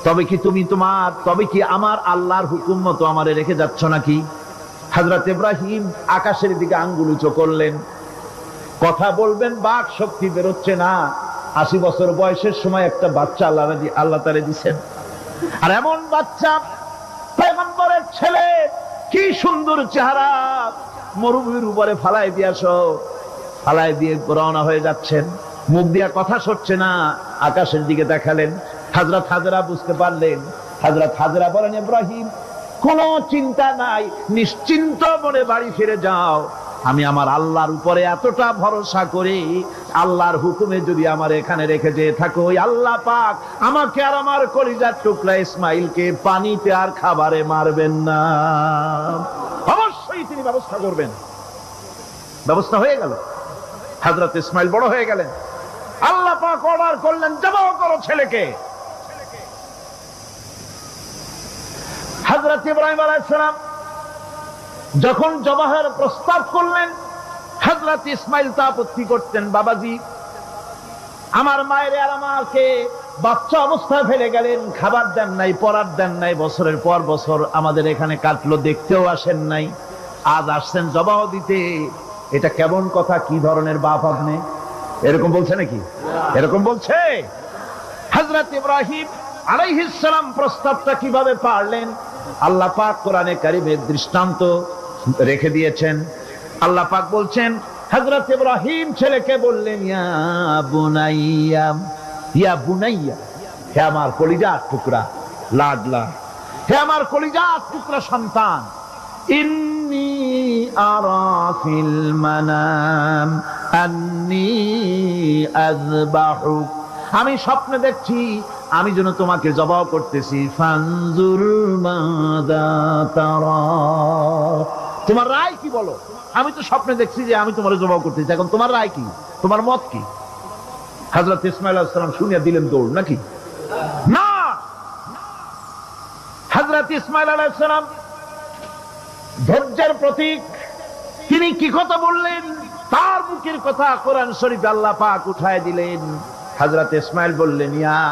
তবে কি আমার আল্লাহর হুকুম মতো আমারে রেখে যাচ্ছ নাকি? হযরত ইব্রাহিম আকাশের দিকে আঙ্গুল উঁচু করলেন। কথা বলবেন, বাক শক্তি বেরোচ্ছে না। 80 বছর বয়সের সময় একটা বাচ্চা আল্লাহ তাআলা দিয়েছেন, আর এমন বাচ্চা পয়গম্বরের ছেলে, কি সুন্দর চেহারা, মরুভূমির উপরে ফালাই দিয়ে রওনা হয়ে যাচ্ছেন, মুখ দিয়া কথা সরছে না, আকাশের দিকে দেখালেন। হযরত হাজরা বুঝতে পারলেন। হযরত হাজরা বলেন, ইব্রাহিম কোনো চিন্তা নাই, নিশ্চিন্ত মনে বাড়ি ফিরে যাও। আমি আমার আল্লাহর উপরে এতটা ভরসা করি, আল্লাহর হুকুমে যদি আমার এখানে রেখে যেয়ে থাকো, ওই আল্লাহ পাক আমাকে আর আমার কলিজার টুকরা ইসমাইলকে পানিতে আর খাবারে মারবেন না, অবশ্যই তিনি ব্যবস্থা করবেন। ব্যবস্থা হয়ে গেল। হযরত ইসমাইল বড় হয়ে গেলেন। আল্লাহ পাক অর্ডার করলেন, জবাহ করো ছেলেকে। হযরত ইব্রাহিম আলাইহিস সালাম যখন জবাহের প্রস্তাব করলেন, হযরত ইসমাইল তা আপত্তি করতেন, বাবাজি আমার মায়ের আর আমাকে বাচ্চা অবস্থায় ফেলে গেলেন, খাবার দেন নাই, পরার দেন নাই, বছরের পর বছর আমাদের এখানে কাটলো, দেখতেও আসেন নাই, আজ আসছেন জবাহ দিতে। এটা কেমন কথা? কি ধরনের বাপ আপনি? এরকম বলছে নাকি? এরকম বলছে? হযরত ইব্রাহিম আলাইহিস সালাম প্রস্তাবটা কিভাবে পারলেন? আল্লাহ পাক কোরআনে কারিমের দৃষ্টান্ত রেখে দিয়েছেন। আল্লাহ পাক বলছেন, হযরত ইব্রাহিম ছেলেকে বললেন, ইয়া বুনাইয়া, ইয়া বুনাইয়া, হে আমার কলিজার টুকরা লাডলা, হে আমার কলিজার টুকরা সন্তান, ইন্নী আরা ফিল মানাম আন্নী আযবাহুক, আমি স্বপ্নে দেখছি আমি যেন তোমাকে জবাহ করতেছি। ফানজুর মাযা তারা, তোমার রায় কি বলো? আমি তো স্বপ্নে দেখছি যে আমি তোমার জবাহ করতেছি, এখন তোমার রায় কি, তোমার মত কি? হযরত ইসমাঈল আলাইহিস সালাম শুনিয়া দিলেন দৌড়, নাকি না? হযরত ইসমাঈল আলাইহিস সালাম ধৈর্যের প্রতীক, তিনি কি কথা বললেন? তার মুখের কথা কোরআন শরীফে আল্লাহ পাক উঠায় দিলেন। হযরত ইসমাঈল বললেন, ইয়া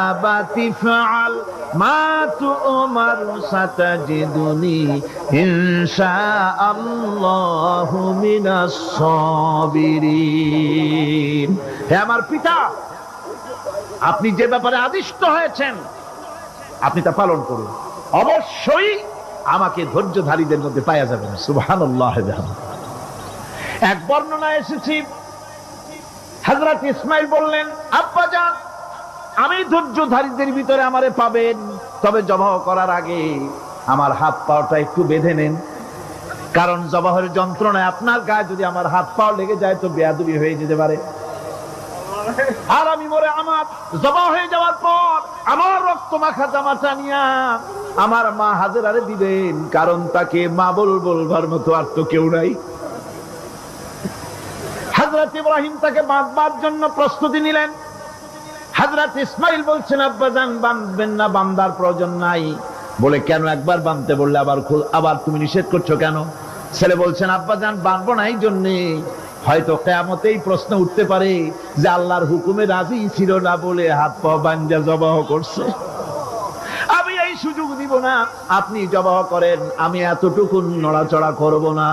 আবাতি ফাআল মা তু'মার সাতাজিদুনি ইনশাআল্লাহু মিনাস সাবিরিন, হে আমার পিতা, আপনি যে ব্যাপারে আদিষ্ট হয়েছেন আপনি তা পালন করুন, অবশ্যই আমাকে ধৈর্যধারীদের মধ্যে পাওয়া যাবে না। সুবহানাল্লাহ। এক বর্ণনায় এসেছি, হযরত ইসমাইল বললেন, আব্বাজান আমি ধৈর্যধারীদের ভিতরে আমারে পাবেন, তবে জবাহ করার আগে আমার হাত পাটা একটু বেঁধে নেন, কারণ জবাহের যন্ত্রণায় আপনার গায়ে যদি আমার হাত পা লেগে যায় তো বেয়াদবি হয়ে যেতে পারে। আর আমি মরে আমার জবাহ হয়ে যাওয়ার পর আমার রক্ত মাখা জামাটা নিয়া আমার মা হাজেরারে দিবেন, কারণ তাকে মা বলবার মতো আর তো কেউ নাই। হযরত ইব্রাহিম তাকে বাঁধবার জন্য প্রস্তুতি নিলেন। হযরত ইসমাইল বলছেন, আব্বাজান বাঁধবেন না, বান্দার প্রয়োজন নাই। বলে কেন? একবার বাঁধতে বললে আবার তুমি নিষেধ করছো কেন? ছেলে বলছেন, আব্বাজান বাঁধবো না এই জন্যে, হয়তো কিয়ামতেই প্রশ্ন উঠতে পারে যে আল্লাহর হুকুমে রাজি ছিল না বলে হাত পা বাঞ্জা জবাহ করছে। আমি এই সুযোগ দিব না, আপনি জবাহ করেন, আমি এতটুকু নড়াচড়া করব না।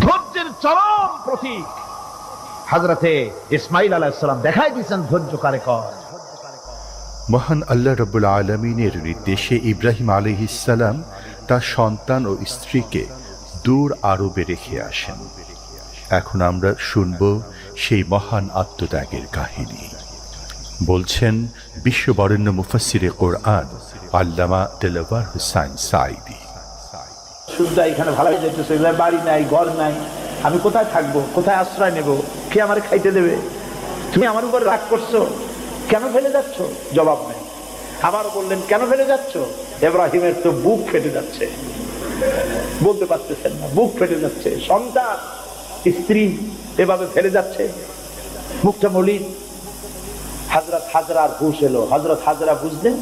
ধৈর্যের চরম প্রতীক হযরতে ইসমাইল আলাইহিস সালাম দেখাই দিয়েছেন ধৈর্য কারে কয়। মহান আল্লাহ রাব্বুল আলামিনের নির্দেশে ইব্রাহিম আলাইহিস সালাম তার সন্তান ও স্ত্রীকে দূর আরবে রেখে আসেন। এখন আমরা শুনব সেই মহান আত্মত্যাগের কাহিনী। বলছেন বিশ্ববরেণ্য মুফাসসিরে কোরআন আল্লামা দেলাওয়ার হোসাইন সাঈদী। শুনটা এখানে ভালো হয়ে যাইতেছে, বাড়ি নাই, ঘর নাই, আমি কোথায় থাকবো, কোথায় আশ্রয় নেব, কে আমার খাইতে দেবে? তুমি আমার উপর রাগ করছো, কেন ফেলে যাচ্ছ? জবাব নেই। আবার বললেন, কেন ফেলে যাচ্ছ? ইব্রাহিমের তো বুক ফেটে যাচ্ছে, বলতে পারতেছেন না, বুক ফেটে যাচ্ছে। সন্তান স্ত্রী এভাবে ফেলে যাচ্ছে, মুখটা মলিন। হযরত হাজরার হুঁশ এলো। হযরত হাজরা বুঝলেন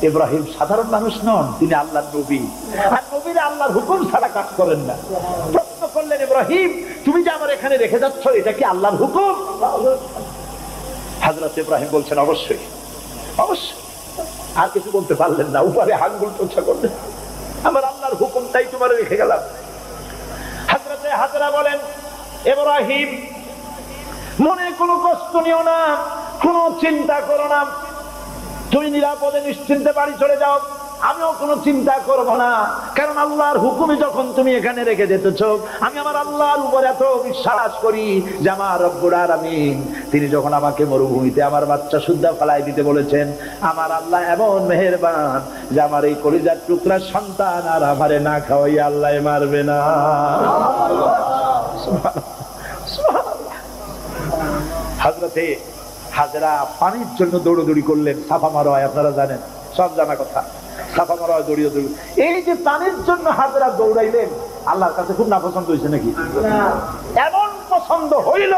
ইব্রাহিম সাধারণ মানুষ নন, তিনি আল্লাহর নবী, আর নবীরা আল্লাহর হুকুম ছাড়া কাজ করেন না। প্রশ্ন করলেন, ইব্রাহিম তুমি যে আমার এখানে রেখে যাচ্ছ, এটা কি আল্লাহর হুকুম? হযরত ইব্রাহিম বলছেন, অবশ্যই অবশ্যই। আর কিছু বলতে পারলেন না, উপরে আঙ্গুল টোছা করলেন, আমার আল্লাহর হুকুম, তাই তোমার রেখে গেলাম। হযরতে হাজরা বলেন, ইব্রাহিম মনে কোনো কষ্ট নিও না, কোনো চিন্তা করো না, তুমি নিরাপদে নিশ্চিন্তে বাড়ি চলে যাও, আমিও কোনো চিন্তা করব না, কারণ আল্লাহর হুকুমে যখন তুমি এখানে রেখে যেতেছ, আমি আমার আল্লাহর উপর এত বিশ্বাস করি যে আমার রব্বুল আলামিন তিনি যখন আমাকে মরুভূমিতে আমার বাচ্চা সুদ্ধা ফেলাই দিতে বলেছেন, আমার আল্লাহ এমন মেহেরবান যে আমার এই কলিজার টুকরা সন্তান আর আমারে না খাওয়াই আল্লাহ মারবে না। হযরতে হাজরা পানির জন্য দৌড়দৌড়ি করলেন। সাফা মারোয় আপনারা জানেন, সব জানা কথা, সাফা মারোয় দৌড়িয়ে দৌড়ি। এই যে পানির জন্য হাজরা দৌড়াইলেন, আল্লাহর কাছে খুব নাপছন্দ হয়েছে নাকি? এমন পছন্দ হইল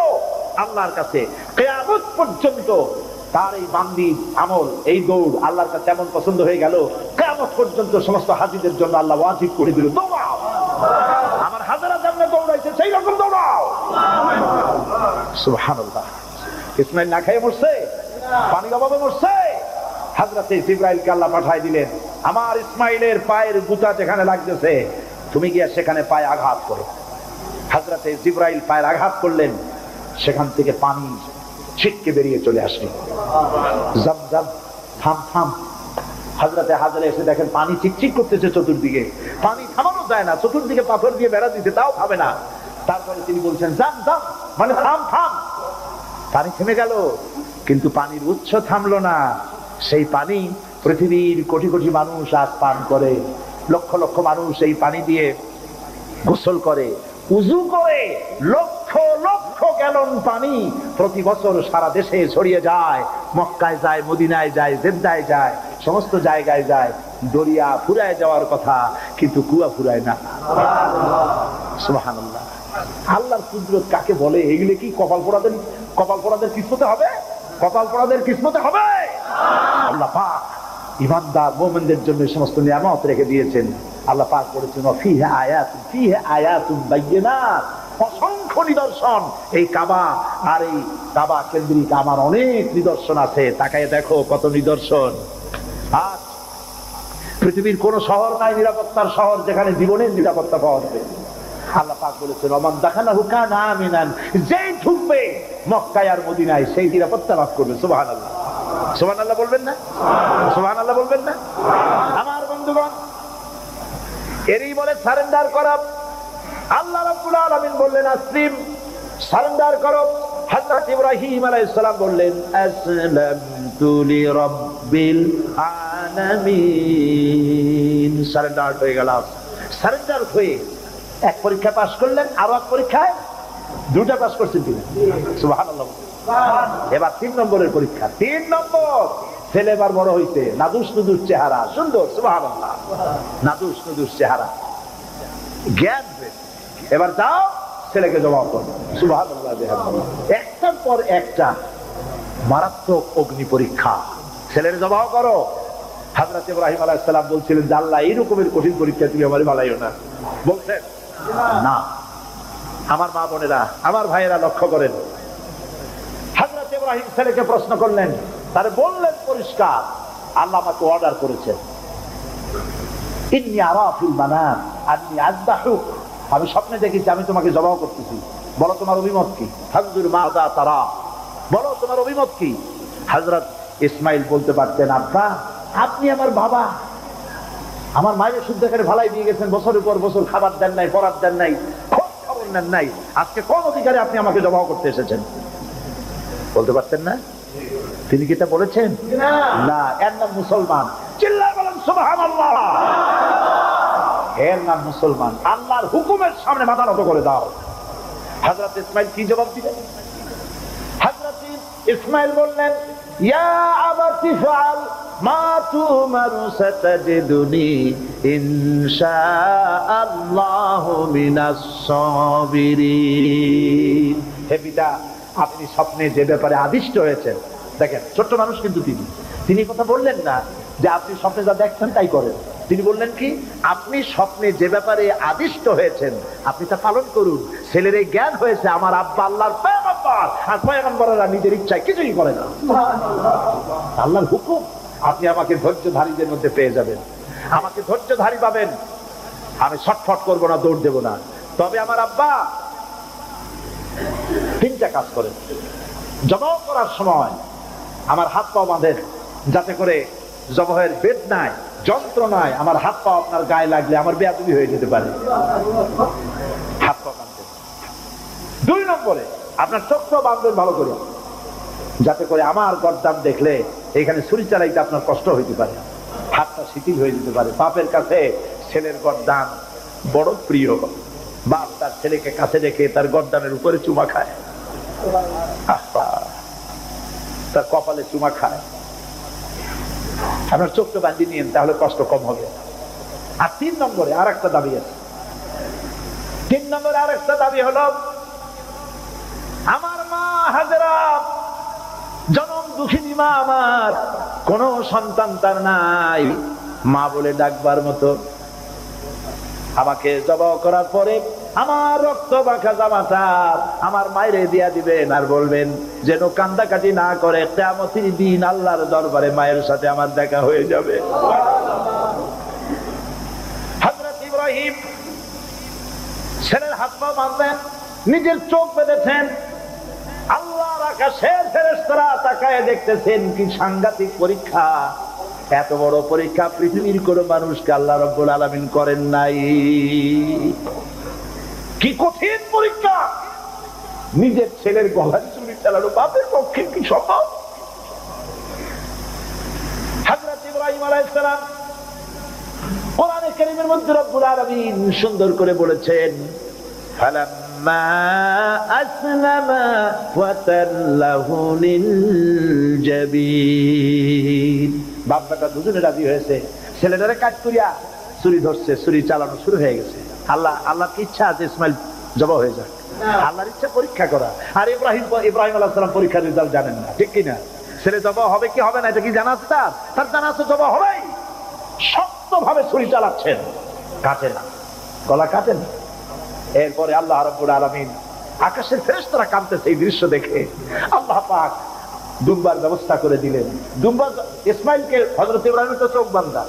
আল্লাহর কাছে, কিয়ামত পর্যন্ত তার এই বান্দির আমল, এই দৌড় আল্লাহর কাছে এমন পছন্দ হয়ে গেল, কিয়ামত পর্যন্ত সমস্ত হাজীদের জন্য আল্লাহ ওয়াজিব করে দিল, দৌড়াও, আমার হাজরা যেমন দৌড়াইছে সেই রকম দৌড়াও। সুবহানাল্লাহ। ইসমাইল না খেয়ে মরছে, পানির অভাবে মরছে। হযরতে জিবরাইলকে আল্লাহ পাঠাই দিলেন, আমার ইসমাইলের পায়ের গুতা যেখানে লাগতেছে তুমি গিয়ে সেখানে পায়ে আঘাত করো। হযরতে জিবরাইল পায়ের আঘাত করলেন, সেখান থেকে পানি ছিটকে বেরিয়ে চলে আসলো। জমজম, থাম থাম। হযরতে হাজরা এসে দেখেন পানি চিকচিক করতেছে চতুর্দিকে, পানি থামানো যায় না, চতুর্দিকে পাথর দিয়ে বেড়া দিতে, তাও থামে না। তারপরে তিনি বলছেন, জাম জাম, মানে থাম থাম। পানি থেমে গেল, কিন্তু পানির উৎস থামলো না। সেই পানি পৃথিবীর কোটি কোটি মানুষ আজ পান করে, লক্ষ লক্ষ মানুষ এই পানি দিয়ে গোসল করে, উযু করে। লক্ষ লক্ষ গ্যালন পানি প্রতি বছর সারা দেশে ছড়িয়ে যায়, মক্কায় যায়, মদিনায় যায়, জেদ্দায় যায়, সমস্ত জায়গায় যায়। দরিয়া ফুরায় যাওয়ার কথা, কিন্তু কুয়া ফুরায় না। সুবহানাল্লাহ। আল্লাহর কুদরত কাকে বলে? এগুলো কি কপাল পোড়াদের কিসমতে হবে? কপাল পোড়াদের কিসমতে হবে? আল্লাহ পাক ঈমানদার মুমিনদের জন্য সমস্ত নিয়ামত রেখে দিয়েছেন। আল্লাহ পাক বলেছেন, ফিহে আয়াতুন বাইয়িনাত, অসংখ্য নিদর্শন। এই কাবা আর এই কাবা কেন্দ্রিক আমার অনেক নিদর্শন আছে, তাকায় দেখো কত নিদর্শন। আজ পৃথিবীর কোন শহর নাই নিরাপত্তার শহর যেখানে জীবনের নিরাপত্তা পাওয়া যাবে। আল্লাহ পাক বলেছেন, ওমান দাখালাহু কানা আমিনান, যেই ঢুকবে মক্কায় আর মদিনায় সেই নিরাপত্তা লাভ করবে। সুবহানাল্লাহ, সুবহানাল্লাহ বলবেন না? সুবহানাল্লাহ বলবেন না? আমার বন্ধু বন্ধুগণ, এরই বলে সারেন্ডার করা। আল্লাহ রাব্বুল আলামিন বললেন আসলিম, সারেন্ডার করো। হযরত ইব্রাহিম আলাইহিস সালাম বললেন আসলামতু লিরাব্বিল আলামিন। সারেন্ডার হয়ে গেল। সারেন্ডার হয়ে এক পরীক্ষা পাস করলেন, আরো এক পরীক্ষায় দুটা পাস করছেন তিনি। সুবহানাল্লাহ। এবার 3 নম্বরের পরীক্ষা। 3 নম্বর। ছেলে এবার বড় হইছে, নাদুস নুদুস চেহারা, সুন্দর। সুবহানাল্লাহ। নাদুস নুদুস চেহারা, জ্ঞান। এবার যাও ছেলেকে জবাব করো। সুবহানাল্লাহ। একটার পর একটা মারাত্মক অগ্নি পরীক্ষা। ছেলের জবাব করো। হযরত ইব্রাহিম আলাইহিস সালাম বলছিলেন যে আল্লাহ এই রকমের কঠিন পরীক্ষা তুমি আমারে বানাইও না। বলছেন না। আমার মা বোনেরা, আমার ভাইয়েরা লক্ষ্য করেন, হযরত ইব্রাহিম ছেলেকে প্রশ্ন করলেন, তারে বললেন পরিষ্কার, আল্লাহ আমাকে অর্ডার করেছেন, ইন্নী আরা ফিল মানাম আন্নী আযবাহুক, আমি স্বপ্নে দেখেছি আমি তোমাকে জবাব করতেছি, বলো তোমার অভিমত কি? ফানজুর মাযা তারা, বলো তোমার অভিমত কি? হযরত ইসমাইল বলতে পারতেন, আব্বা আপনি আমার বাবা, আমার মায়ের শুদ্ধ করে ভালাই দিয়ে গেছেন, বছরের পর বছর খাবার দেন নাই, পরার দেন নাই, খোঁজ খবর নেন নাই, আজকে কোন অধিকারে আপনি আমাকে জবাব করতে এসেছেন? বলতে পারতেন না? তিনি কি তা বলেছেন? না। এর নাম মুসলমান। চিল্লায় বলেন সুবহানাল্লাহ। এর নাম মুসলমান। আল্লাহর হুকুমের সামনে মাথা নত করে দাও। হযরত ইসমাইল কি জবাব দিলেন? হযরত ইসমাইল বললেন, ইয়া আবাতি ফাআল মা তুমারু সাতাজিদুনি ইনশাআল্লাহু মিনাস সাবিরিন। হে পিতা, আপনি স্বপ্নে যে ব্যাপারে আদিষ্ট হয়েছেন, দেখেন ছোট্ট মানুষ কিন্তু তিনি কথা বললেন না যে আপনি স্বপ্নে যা দেখছেন তাই করেন। তিনি বললেন কি, আপনি স্বপ্নে যে ব্যাপারে আদিষ্ট হয়েছেন আপনি তা পালন করুন। ছেলের এই জ্ঞান হয়েছে, আমার আব্বা আল্লাহর পয়গম্বর, আর পয়গম্বররা নিজের ইচ্ছায় কিছুই করে না, আল্লাহর হুকুম। আপনি আমাকে ধৈর্যধারীদের মধ্যে পেয়ে যাবেন, আমাকে ধৈর্যধারী পাবেন। আমি ছটফট করবো না, দৌড় দেবো না। তবে আমার আব্বা 3টা কাজ করেন। জবাব করার সময় আমার হাত পা বাঁধেন, যাতে করে জবাহের বেদনায়, যন্ত্রণায় আমার হাত পা আপনার গায়ে লাগলে আমার বেয়াদবি হয়ে যেতে পারে। হাত পা বাঁধবেন। 2 নম্বরে আপনার চোখটা বাঁধবেন ভালো করে, যাতে করে আমার গর্দান দেখলে এখানে ছুরি চালাইতে আপনার কষ্ট হইতে পারে, হাতটা শিথিল হয়ে যেতে পারে। বাপের কাছে ছেলের গর্দান বড় প্রিয়। বাপ তার ছেলেকে কাছে রেখে তার গর্দানের উপরে চুমা খায়, তার কপালে চুমা খায়। আপনার চোখটা বাঁধি নিন, তাহলে কষ্ট কম হবে। আর 3 নম্বরে আর একটা দাবি আছে। 3 নম্বরে আর একটা দাবি হলো, আমার মা হাজেরা, জনম দুঃখিনী মা আমার, কোন সন্তান তার নাই, মা বলে ডাকবার মতো। আমাকে জবাব করার পরে আমার রক্ত মাখা জামাটা আমার মায়েরে দিয়া দিবেন, আর বলবেন যেন কান্দাকাটি না করে, কিয়ামতের দিন আল্লাহর দরবারে মায়ের সাথে আমার দেখা হয়ে যাবে। হযরত ইব্রাহিম ছেলের হাত পা বাঁধলেন, নিজের চোখ বেঁধেছেন। আল্লাহর আকাশের ফেরেশতারা তাকায় দেখতেছেন, কি সাংঘাতিক পরীক্ষা। এত বড় পরীক্ষা পৃথিবীর কোন মানুষকে আল্লাহ রাব্বুল আলামিন করেন নাই। কি কঠিন পরীক্ষা। নিজের ছেলের গলায় ছুরি চালানো বাপের পক্ষে কি সম্ভব? হযরত ইব্রাহিম আলাইহিস সালাম কোরআনে কারীমের মধ্যে রব্বুল আলামিন সুন্দর করে বলেছেন, ফালাম্মা আসলামা ওয়া তাল্লাহু লিল জাবিন। বাপ বেটা দুজনে রাজি হয়েছে, ছেলেটারে কাট করিয়া ছুরি ধরছে, ছুরি চালানো শুরু হয়ে গেছে। আল্লাহর ইচ্ছা আছে ইসমাইল জবাব হয়ে যায়, আল্লাহর ইচ্ছা পরীক্ষা করা। আর ইব্রাহিম আলাইহিস সালাম পরীক্ষার রেজাল্ট জানেন না, ঠিক কিনা? ছেলে জবাব হবে কি হবে না এটা কি জানা আছে? তার জানা আছে জবাব হবেই। শক্তভাবে ছুরি চালাচ্ছেন, কাটে না, গলা কাটে না। এরপরে আল্লাহ রাব্বুল আলামিন, আকাশের ফেরেশতারা কাঁদতেছে এই দৃশ্য দেখে। আল্লাহ পাক দুম্বার ব্যবস্থা করে দিলেন। দুম্বা ইসমাইলকে, হযরত ইব্রাহিম তো চোখ বান্ধা,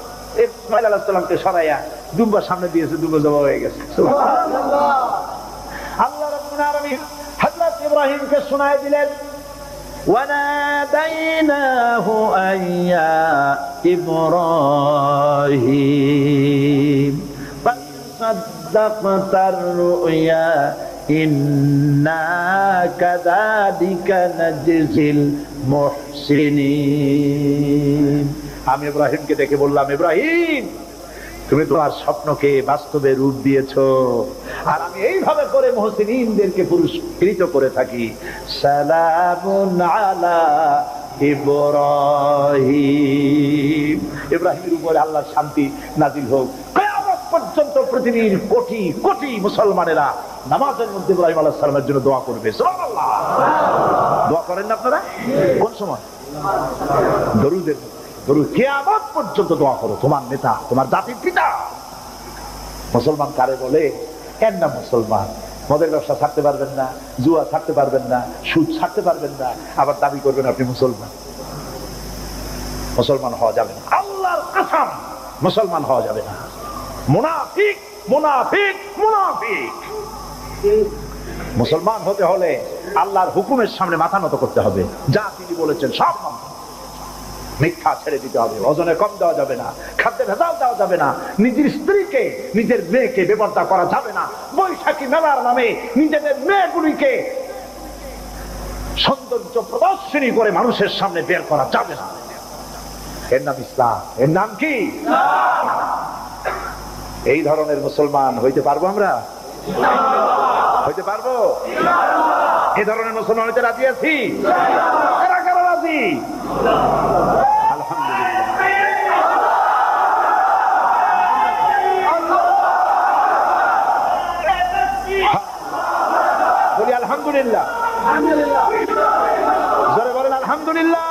ইসমাইল আলাইহিস সালামকে সরাইয়া দুম্বার সামনে দিয়েছে, দুম্বা জবাব হয়ে গেছে। সুবহানাল্লাহ। আল্লাহ রাব্বুল আলামিন হযরত ইব্রাহিমকে শোনায় দিলেন, وناديناه أن يا إبراهيم قد صدقت الرؤيا إنا كذلك نجزي المحسنين। আমি ইব্রাহিমকে দেখে বললাম, ইব্রাহিম তুমি তোমার স্বপ্নকে বাস্তবে রূপ দিয়েছো, আর আমি এইভাবে করে মুহসিনিনদেরকে পুরস্কৃত করে থাকি। সালামুন আলা ইব্রাহিম, ইব্রাহিমের উপরে আল্লাহর শান্তি নাজিল হোক। কিয়ামত পর্যন্ত পৃথিবীর কোটি কোটি মুসলমানেরা নামাজের মধ্যে ইব্রাহিম আলাইহিস সালামের জন্য দোয়া করবে। সুবহানাল্লাহ। দোয়া করেন না আপনারা? কোন সময়? দরুদের দরুদ। কিয়ামত পর্যন্ত দোয়া করো, তোমার নেতা, তোমার জাতির পিতা। মুসলমান কারে বলে? এর নাম মুসলমান। মদের ব্যবসা ছাড়তে পারবেন না, জুয়া ছাড়তে পারবেন না, সুদ ছাড়তে পারবেন না, আবার দাবি করবেন আপনি মুসলমান। মুসলমান হওয়া যাবে না, আল্লাহর কসম মুসলমান হওয়া যাবে না। মুনাফিক মুনাফিক মুনাফিক। মুসলমান হতে হলে আল্লাহর হুকুমের সামনে মাথা নত করতে হবে, যা তিনি বলেছেন সব মানতে। মিথ্যা ছেড়ে দিতে হবে, ওজনে কম দেওয়া যাবে না, খাদ্যে ভেজাল দেওয়া যাবে না, নিজের স্ত্রীকে নিজের মেয়েকে বেপরদা করা যাবে না, বৈশাখী মেলার নামে নিজেদের মেয়েগুলিকে সৌন্দর্য প্রদর্শনী করে মানুষের সামনে বের করা যাবে না। এর নাম ইসলাম। এর নাম কি? এই ধরনের মুসলমান হইতে পারবো আমরা? হইতে পারবো? এই ধরনের মুসলমান হইতে রাজি আছি? কারা কারা রাজি? বলি আলহামদুলিল্লাহ। জোরে বলেন আলহামদুলিল্লাহ।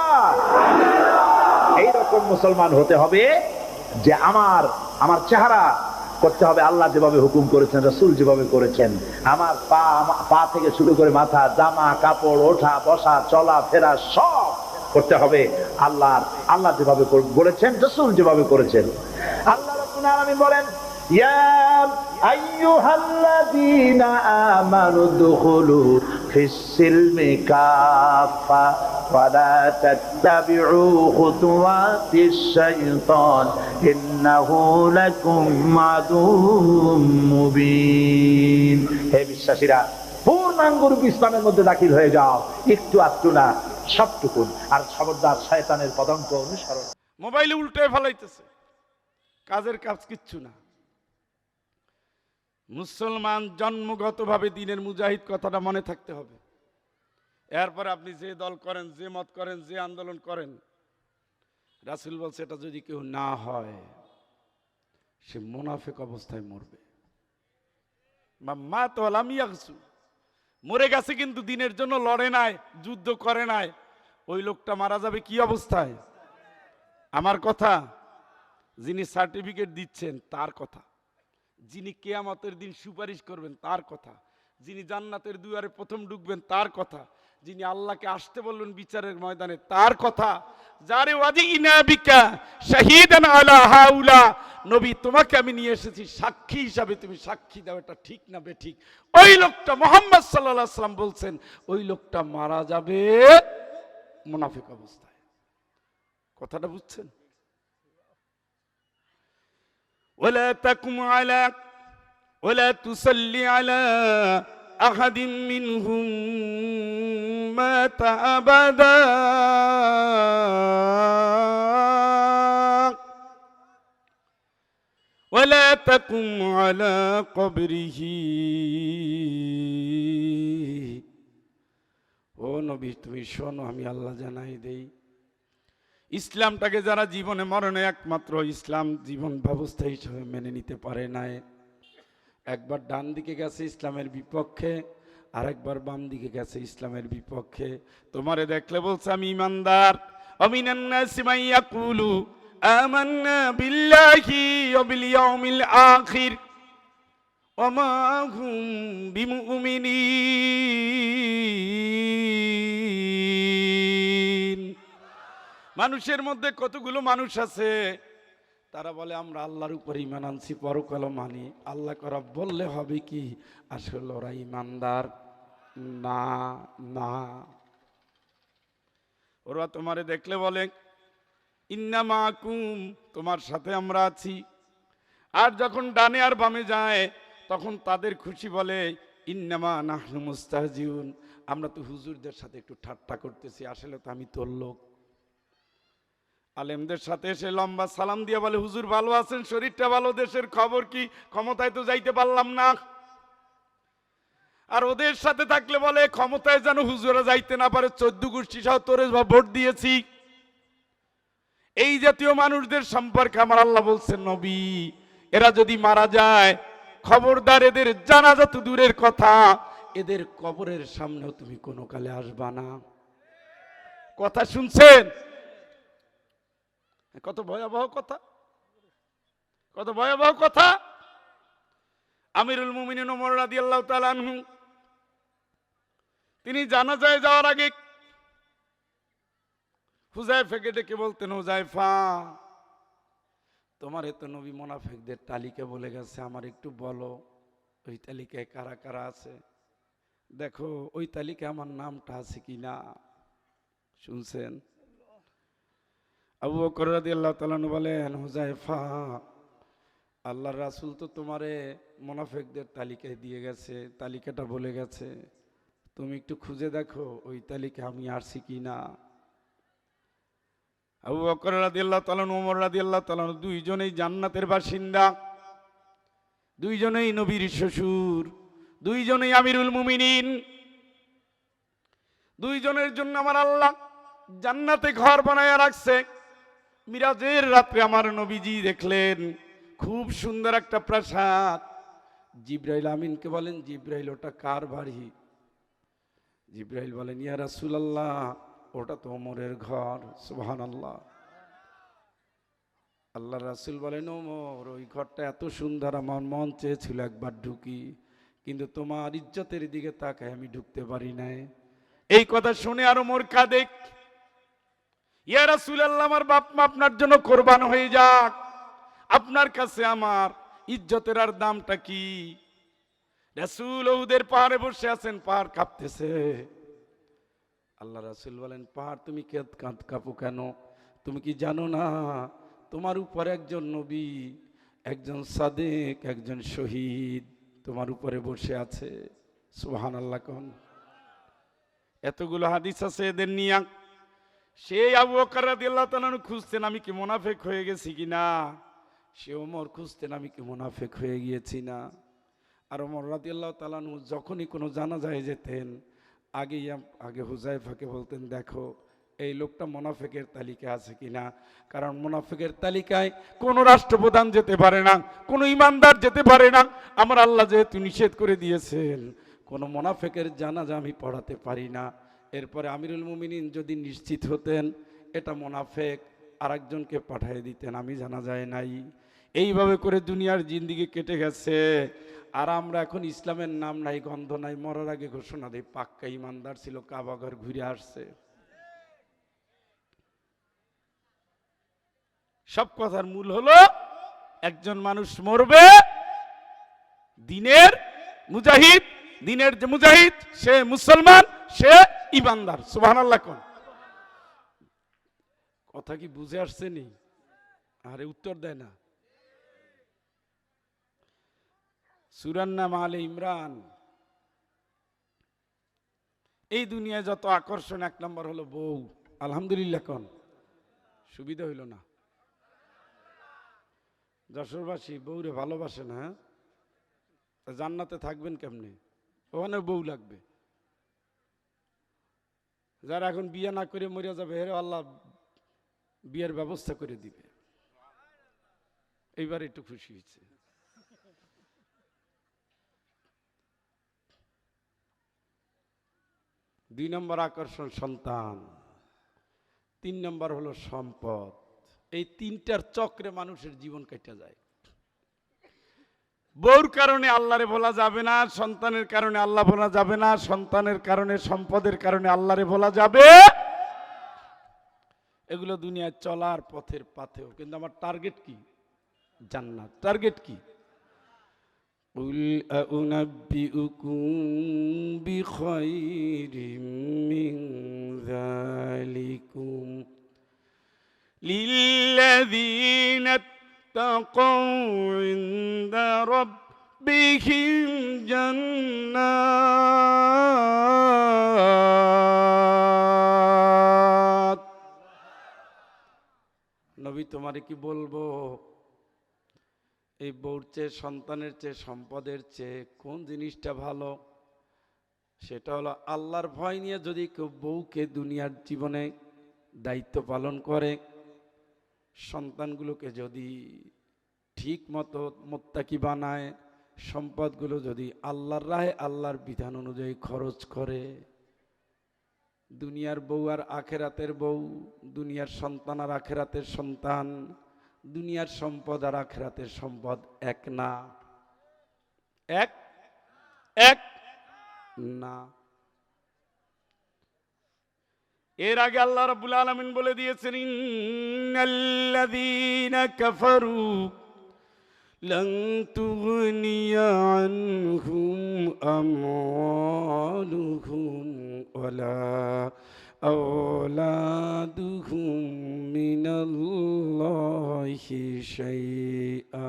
এইরকম মুসলমান হতে হবে যে আমার চেহারা করতে হবে আল্লাহ যেভাবে হুকুম করেছেন, রাসূল যেভাবে করেছেন। আমার পা থেকে শুরু করে মাথা, জামা কাপড়, ওঠা বসা, চলা ফেরা সব করতে হবে আল্লাহ যেভাবে বলেছেন, রাসূল যেভাবে করেছেন। আল্লাহ রাব্বুল আলামিন বলেন, ইয়া আইয়ুহাল্লাযীনা আমানু দুখুলু ফিস-সিলমি কাফা ওয়া লা তাত্তাবিউ খুতুওয়াতিশ শাইতান ইন্নাহু লাকুম আদুউম মুবিন। হে বিশ্বাসীরা, পূর্ণাঙ্গ রূপে ইসলামের মধ্যে দাখিল হয়ে যাও, একটু আধটু না, সবটুকুন। আর খবরদার শয়তানের পদাঙ্ক অনুসরণ। মোবাইলে উল্টে ফেলাইতেছে, কাজের কাজ কিচ্ছু না। মুসলমান জন্মগতভাবে দিনের মুজাহিদ কথাটা মনে থাকতে হবে। এরপরে আপনি যে দল করেন, যে মত করেন, যে আন্দোলন করেন, রাসূল বলছে এটা যদি কেউ না হয় সে মুনাফিক অবস্থায় মরবে। মাত ওয়া লাম ইয়াগসু, মরে গেছে কিন্তু দিনের জন্য লড়ে নাই, যুদ্ধ করে নাই, ওই লোকটা মারা যাবে কি অবস্থায়? আমার কথা, যিনি সার্টিফিকেট দিচ্ছেন তার কথা, যিনি কিয়ামতের দিন সুপারিশ করবেন তার কথা, যিনি জান্নাতের দুয়ারে প্রথম ঢুকবেন তার কথা, যিনি আল্লাহকে আসতে বললেন বিচারের ময়দানে তার কথা। যারে ওয়াজিনা বিকা শাহীদান আলা হাউলা, নবী তোমাকে আমি নিয়ে এসেছি সাক্ষী হিসাবে, তুমি সাক্ষী দাও এটা ঠিক না বেঠিক। ওই লোকটা মুহাম্মদ সাল্লাল্লাহু আলাইহি ওয়াসাল্লাম বলছেন ওই লোকটা মারা যাবে মুনাফিক অবস্থায়। কথাটা বুঝছেন? ওয়ালা তাকুম আলা ওয়ালা তুসাল্লি আলা আহাদিন মিনহুম মাতা আবাদা ওয়ালা তাকুম আলা কবরিহি। ও নবী তুমি শোনো, আমি আল্লাহ জানাই দেই, ইসলামটাকে যারা জীবনে মরণে একমাত্র ইসলাম জীবন ব্যবস্থা হিসেবে মেনে নিতে পারে নাই, একবার ডান দিকে গেছে ইসলামের বিপক্ষে, আরেকবার বাম দিকে গেছে ইসলামের বিপক্ষে। তোমারে দেখলে বলছে আমি ইমানদার। আমিনান নাসি মান ইয়াকুলু আমান্না বিল্লাহি ওয়া বিল ইয়াউমিল আখির ওয়া মা হুম বিমুমিনিন। মানুষের মধ্যে কতগুলো মানুষ আছে তারা বলে আমরা আল্লাহর উপর ঈমান আনছি, পরকাল মানি। আল্লাহ করা বললে হবে কি আসলে ওরা ঈমানদার না। না, ওরা তোমারে দেখলে বলে ইন্না মাকুম, তোমার সাথে আমরা আছি। আর যখন ডানে আর বামে যায় তখন তাদের খুশি বলে ইন্নামা নাহনু মুস্তাহজিউন, আমরা তো হুজুরদের সাথে একটু ঠাট্টা করতেছি, আসলে তো আমি তোর লোক। আলেমদের সাথে এসে লম্বা সালাম দিয়ে বলে হুজুর ভালো আছেন, শরীরটা ভালো, দেশের খবর কি, ক্ষমতায় তো যাইতে পারলাম না। আর ওদের সাথে থাকলে বলে ক্ষমতায় যেন হুজুরা যাইতে না পারে, 14 গোষ্ঠী সহ তোরে ভোট দিয়েছি। এই জাতীয় মানুষদের সম্পর্কে আমার আল্লাহ বলছেন নবী, এরা যদি মারা যায় খবরদার, এদের জানাজা তো দূরের কথা, এদের কবরের সামনেও তুমি কোনো কালে আসবা না। কথা শুনছেন? কত ভয়াবহ কথা, কত ভয়াবহ কথা। আমিরুল মুমিনিন ওমর রাদিয়াল্লাহু তাআলা আনহু তিনি জানাজায় যাওয়ার আগে হুযায়ফাকে ডেকে বলতেন, হুযায়ফা তোমার এত নবী মুনাফিকদের তালিকা বলে গেছে, আমার একটু বলো ওই তালিকায় কারা কারা আছে, দেখো ওই তালিকায় আমার নামটা আছে কিনা। শুনছেন? আবু বকর রাদিয়াল্লাহু তাআলা আনহু বলেন, হুযায়ফা আল্লাহর রাসূল তো তোমারে মুনাফিকদের তালিকায় দিয়ে গেছে, তালিকাটা বলে গেছে, তুমি একটু খুঁজে দেখো ওই তালিকা আমি আসছি কিনা। আবু বকর রাদিয়াল্লাহু তাআলা আনহু, ওমর রাদিয়াল্লাহু তাআলা আনহু দুইজনেই জান্নাতের বাসিন্দা, দুইজনেই নবীর শ্বশুর, দুইজনেই আমিরুল মুমিনিন। দুইজনের জন্য আমার আল্লাহ জান্নাতে ঘর বানায়া রাখছে। মিরাজের রাত্রে আমার নবীজি দেখলেন খুব সুন্দর একটা প্রাসাদ। জিবরাইল আমিনকে বলেন, জিবরাইল ওটা কার বাড়ি? জিবরাইল বলেন, ইয়া রাসূলুল্লাহ ওটা তো ওমরের ঘর। সুবহানাল্লাহ। আল্লাহ রাসূল বলেন, ওমর ওই ঘরটা এত সুন্দর, আমার মন চেয়েছিল একবার ঢুকি, কিন্তু তোমার ইজ্জতের দিকে তাকায় আমি ঢুকতে পারি নাই। এই কথা শুনে আর ওমর কাঁদে, ইয়া রাসূলুল্লাহ আমার বাপ মা আপনার জন্য কোরবান হয়ে যাক, আপনার কাছে আমার ইজ্জতের আর দামটা কি? রাসূল উহুদের পাহাড়ে বসে আছেন, পাহাড় কাঁপতেছে। আল্লাহ রাসূল বলেন, পাহাড় তুমি কাঁপো কেন? তুমি কি জানো না তোমার উপরে একজন নবী, একজন সাদেক, একজন শহীদ তোমার উপরে বসে আছে। সুবহানাল্লাহ। কোন এতগুলো হাদিস আছে এদের নিয়ে। সেই আবু বকর রাদিয়াল্লাহু তাআলা খুঁজতেন আমি কি মুনাফিক হয়ে গেছি কিনা, সে ওমর খুঁজতেন আমি কি মুনাফিক হয়ে গিয়েছি না। আর ওমর রাদিয়াল্লাহু তাআলা যখনই কোনো জানাজায় যেতেন আগে হুযায়ফাকে বলতেন, দেখো এই লোকটা মুনাফিকের তালিকায় আছে কিনা, কারণ মুনাফিকের তালিকায় কোনো রাষ্ট্রপ্রধান যেতে পারে না, কোনো ইমানদার যেতে পারে না। আমার আল্লাহ যেহেতু নিষেধ করে দিয়েছেন কোনো মুনাফিকের জানাজা আমি পড়াতে পারি না। এরপরে আমিরুল মুমিনিন যদি নিশ্চিত হতেন এটা মুনাফিক, আরেকজনকে পাঠিয়ে দিতেন, আমি জানা যায় নাই। এইভাবে করে দুনিয়ার জিন্দিগি কেটে গেছে। আর আমরা এখন ইসলামের নাম নাই, গন্ধ নাই, মরার আগে ঘোষণা দেই পাক্কা ইমানদার ছিল, কাবা ঘর ঘুরে আসছে। সব কথার মূল হলো একজন মানুষ মরবে দিনের মুজাহিদ, দিনের যে মুজাহিদ সে মুসলমান, সে ইমানদার। সুবহানাল্লাহ। কোন কথা কি বুঝে আসছে নি? আরে উত্তর দেয় না। সূরার নাম আলে ইমরান। এই দুনিয়ায় যত আকর্ষণ, এক নম্বর হলো বউ। আলহামদুলিল্লাহ। কোন সুবিধা হইল না? যশোরবাসী বউরে ভালোবাসে না, জান্নাতে থাকবেন কেমনে? ওখানে বউ লাগবে। যারা এখন বিয়ে না করে মরে যাবে হেরে আল্লাহ বিয়ের ব্যবস্থা করে দিবে। এইবার একটু খুশি হয়েছে। দুই নম্বর আকর্ষণ সন্তান, 3 নম্বর হলো সম্পদ। এই তিনটার চক্রে মানুষের জীবন কেটে যায়। বউর কারণে আল্লাহরে বলা যাবে না, সন্তানের কারণে আল্লাহ বলা যাবে না, সন্তানের কারণে সম্পদের কারণে আল্লাহরে বলা যাবে। এগুলো দুনিয়ায় চলার পথের পাথেও, কিন্তু আমার টার্গেট কি? জান্নাত। টার্গেট কি? قل أنبئكم بخير من ذلكم للذين اتقوا عند ربهم جنات নবী তোমারে কি বলবো, এই বউর চেয়ে, সন্তানের চেয়ে, সম্পদের চেয়ে কোন জিনিসটা ভালো? সেটা হলো আল্লাহর ভয় নিয়ে যদি কেউ বউকে দুনিয়ার জীবনে দায়িত্ব পালন করে, সন্তানগুলোকে যদি ঠিক মতো মোত্তাকি বানায়, সম্পদগুলো যদি আল্লাহর রাহে, আল্লাহর বিধান অনুযায়ী খরচ করে। দুনিয়ার বউ আর আখেরাতের বউ, দুনিয়ার সন্তান আর আখেরাতের সন্তান, দুনিয়ার সম্পদ আর আখেরাতের সম্পদ এক না, এক এক না। এর আগে আল্লাহ রাব্বুল আলামিন বলে দিয়েছেন, ইন্নাল্লাযীনা কাফারু লান তুগনিয়া আনহুম আমওয়ালুহুম ওয়ালা আওলাদুহুম মিনাল্লাহি শাইআ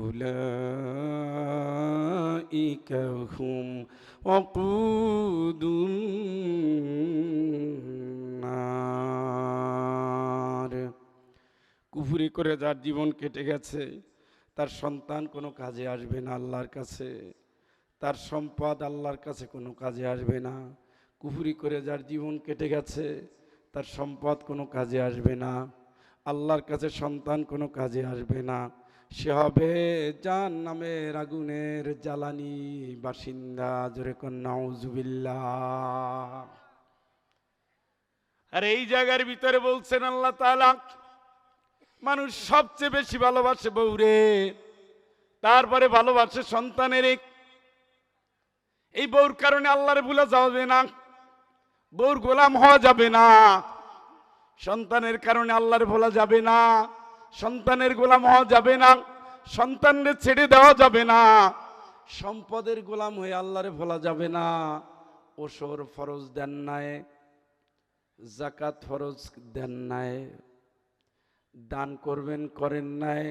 উলাইকা হুম ওয়াকুদুন নার। কুফরি করে যার জীবন কেটে গেছে, তার সন্তান কোনো কাজে আসবে না আল্লাহর কাছে, তার সম্পদ আল্লাহর কাছে কোনো কাজে আসবে না। কুফরি করে যার জীবন কেটে গেছে, তার সম্পদ কোনো কাজে আসবে না, আল্লাহর কাছে সন্তান কোনো কাজে আসবে না। সে হবে জাহান্নামের আগুনের জ্বালানি বাসিন্দা। জোরে কোন নাউজুবিল্লাহ। আর এই জায়গার ভিতরে বলছেন আল্লাহ তাআলা, মানুষ সবচেয়ে বেশি ভালোবাসে বউরে, তারপরে ভালোবাসে সন্তানের। এই বউর কারণে আল্লাহরে ভুলে যাবে না, বউর গোলাম হওয়া যাবে না। সন্তানের কারণে আল্লাহরে ভোলা যাবে না, সন্তানের গোলাম হওয়া যাবে না, সন্তানদের ছেড়ে দেওয়া যাবে না, সম্পদের গোলাম হয়ে আল্লাহরে ভোলা যাবে না। ওসর ফরজ দেন নাই, যাকাত ফরজ দেন নাই, দান করবেন করেন নাই,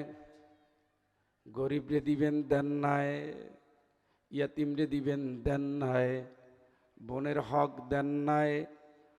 গরিবরে দিবেন দেন নাই, ইয়াতিমরে দিবেন দেন নাই, বোনের হক দেন নাই,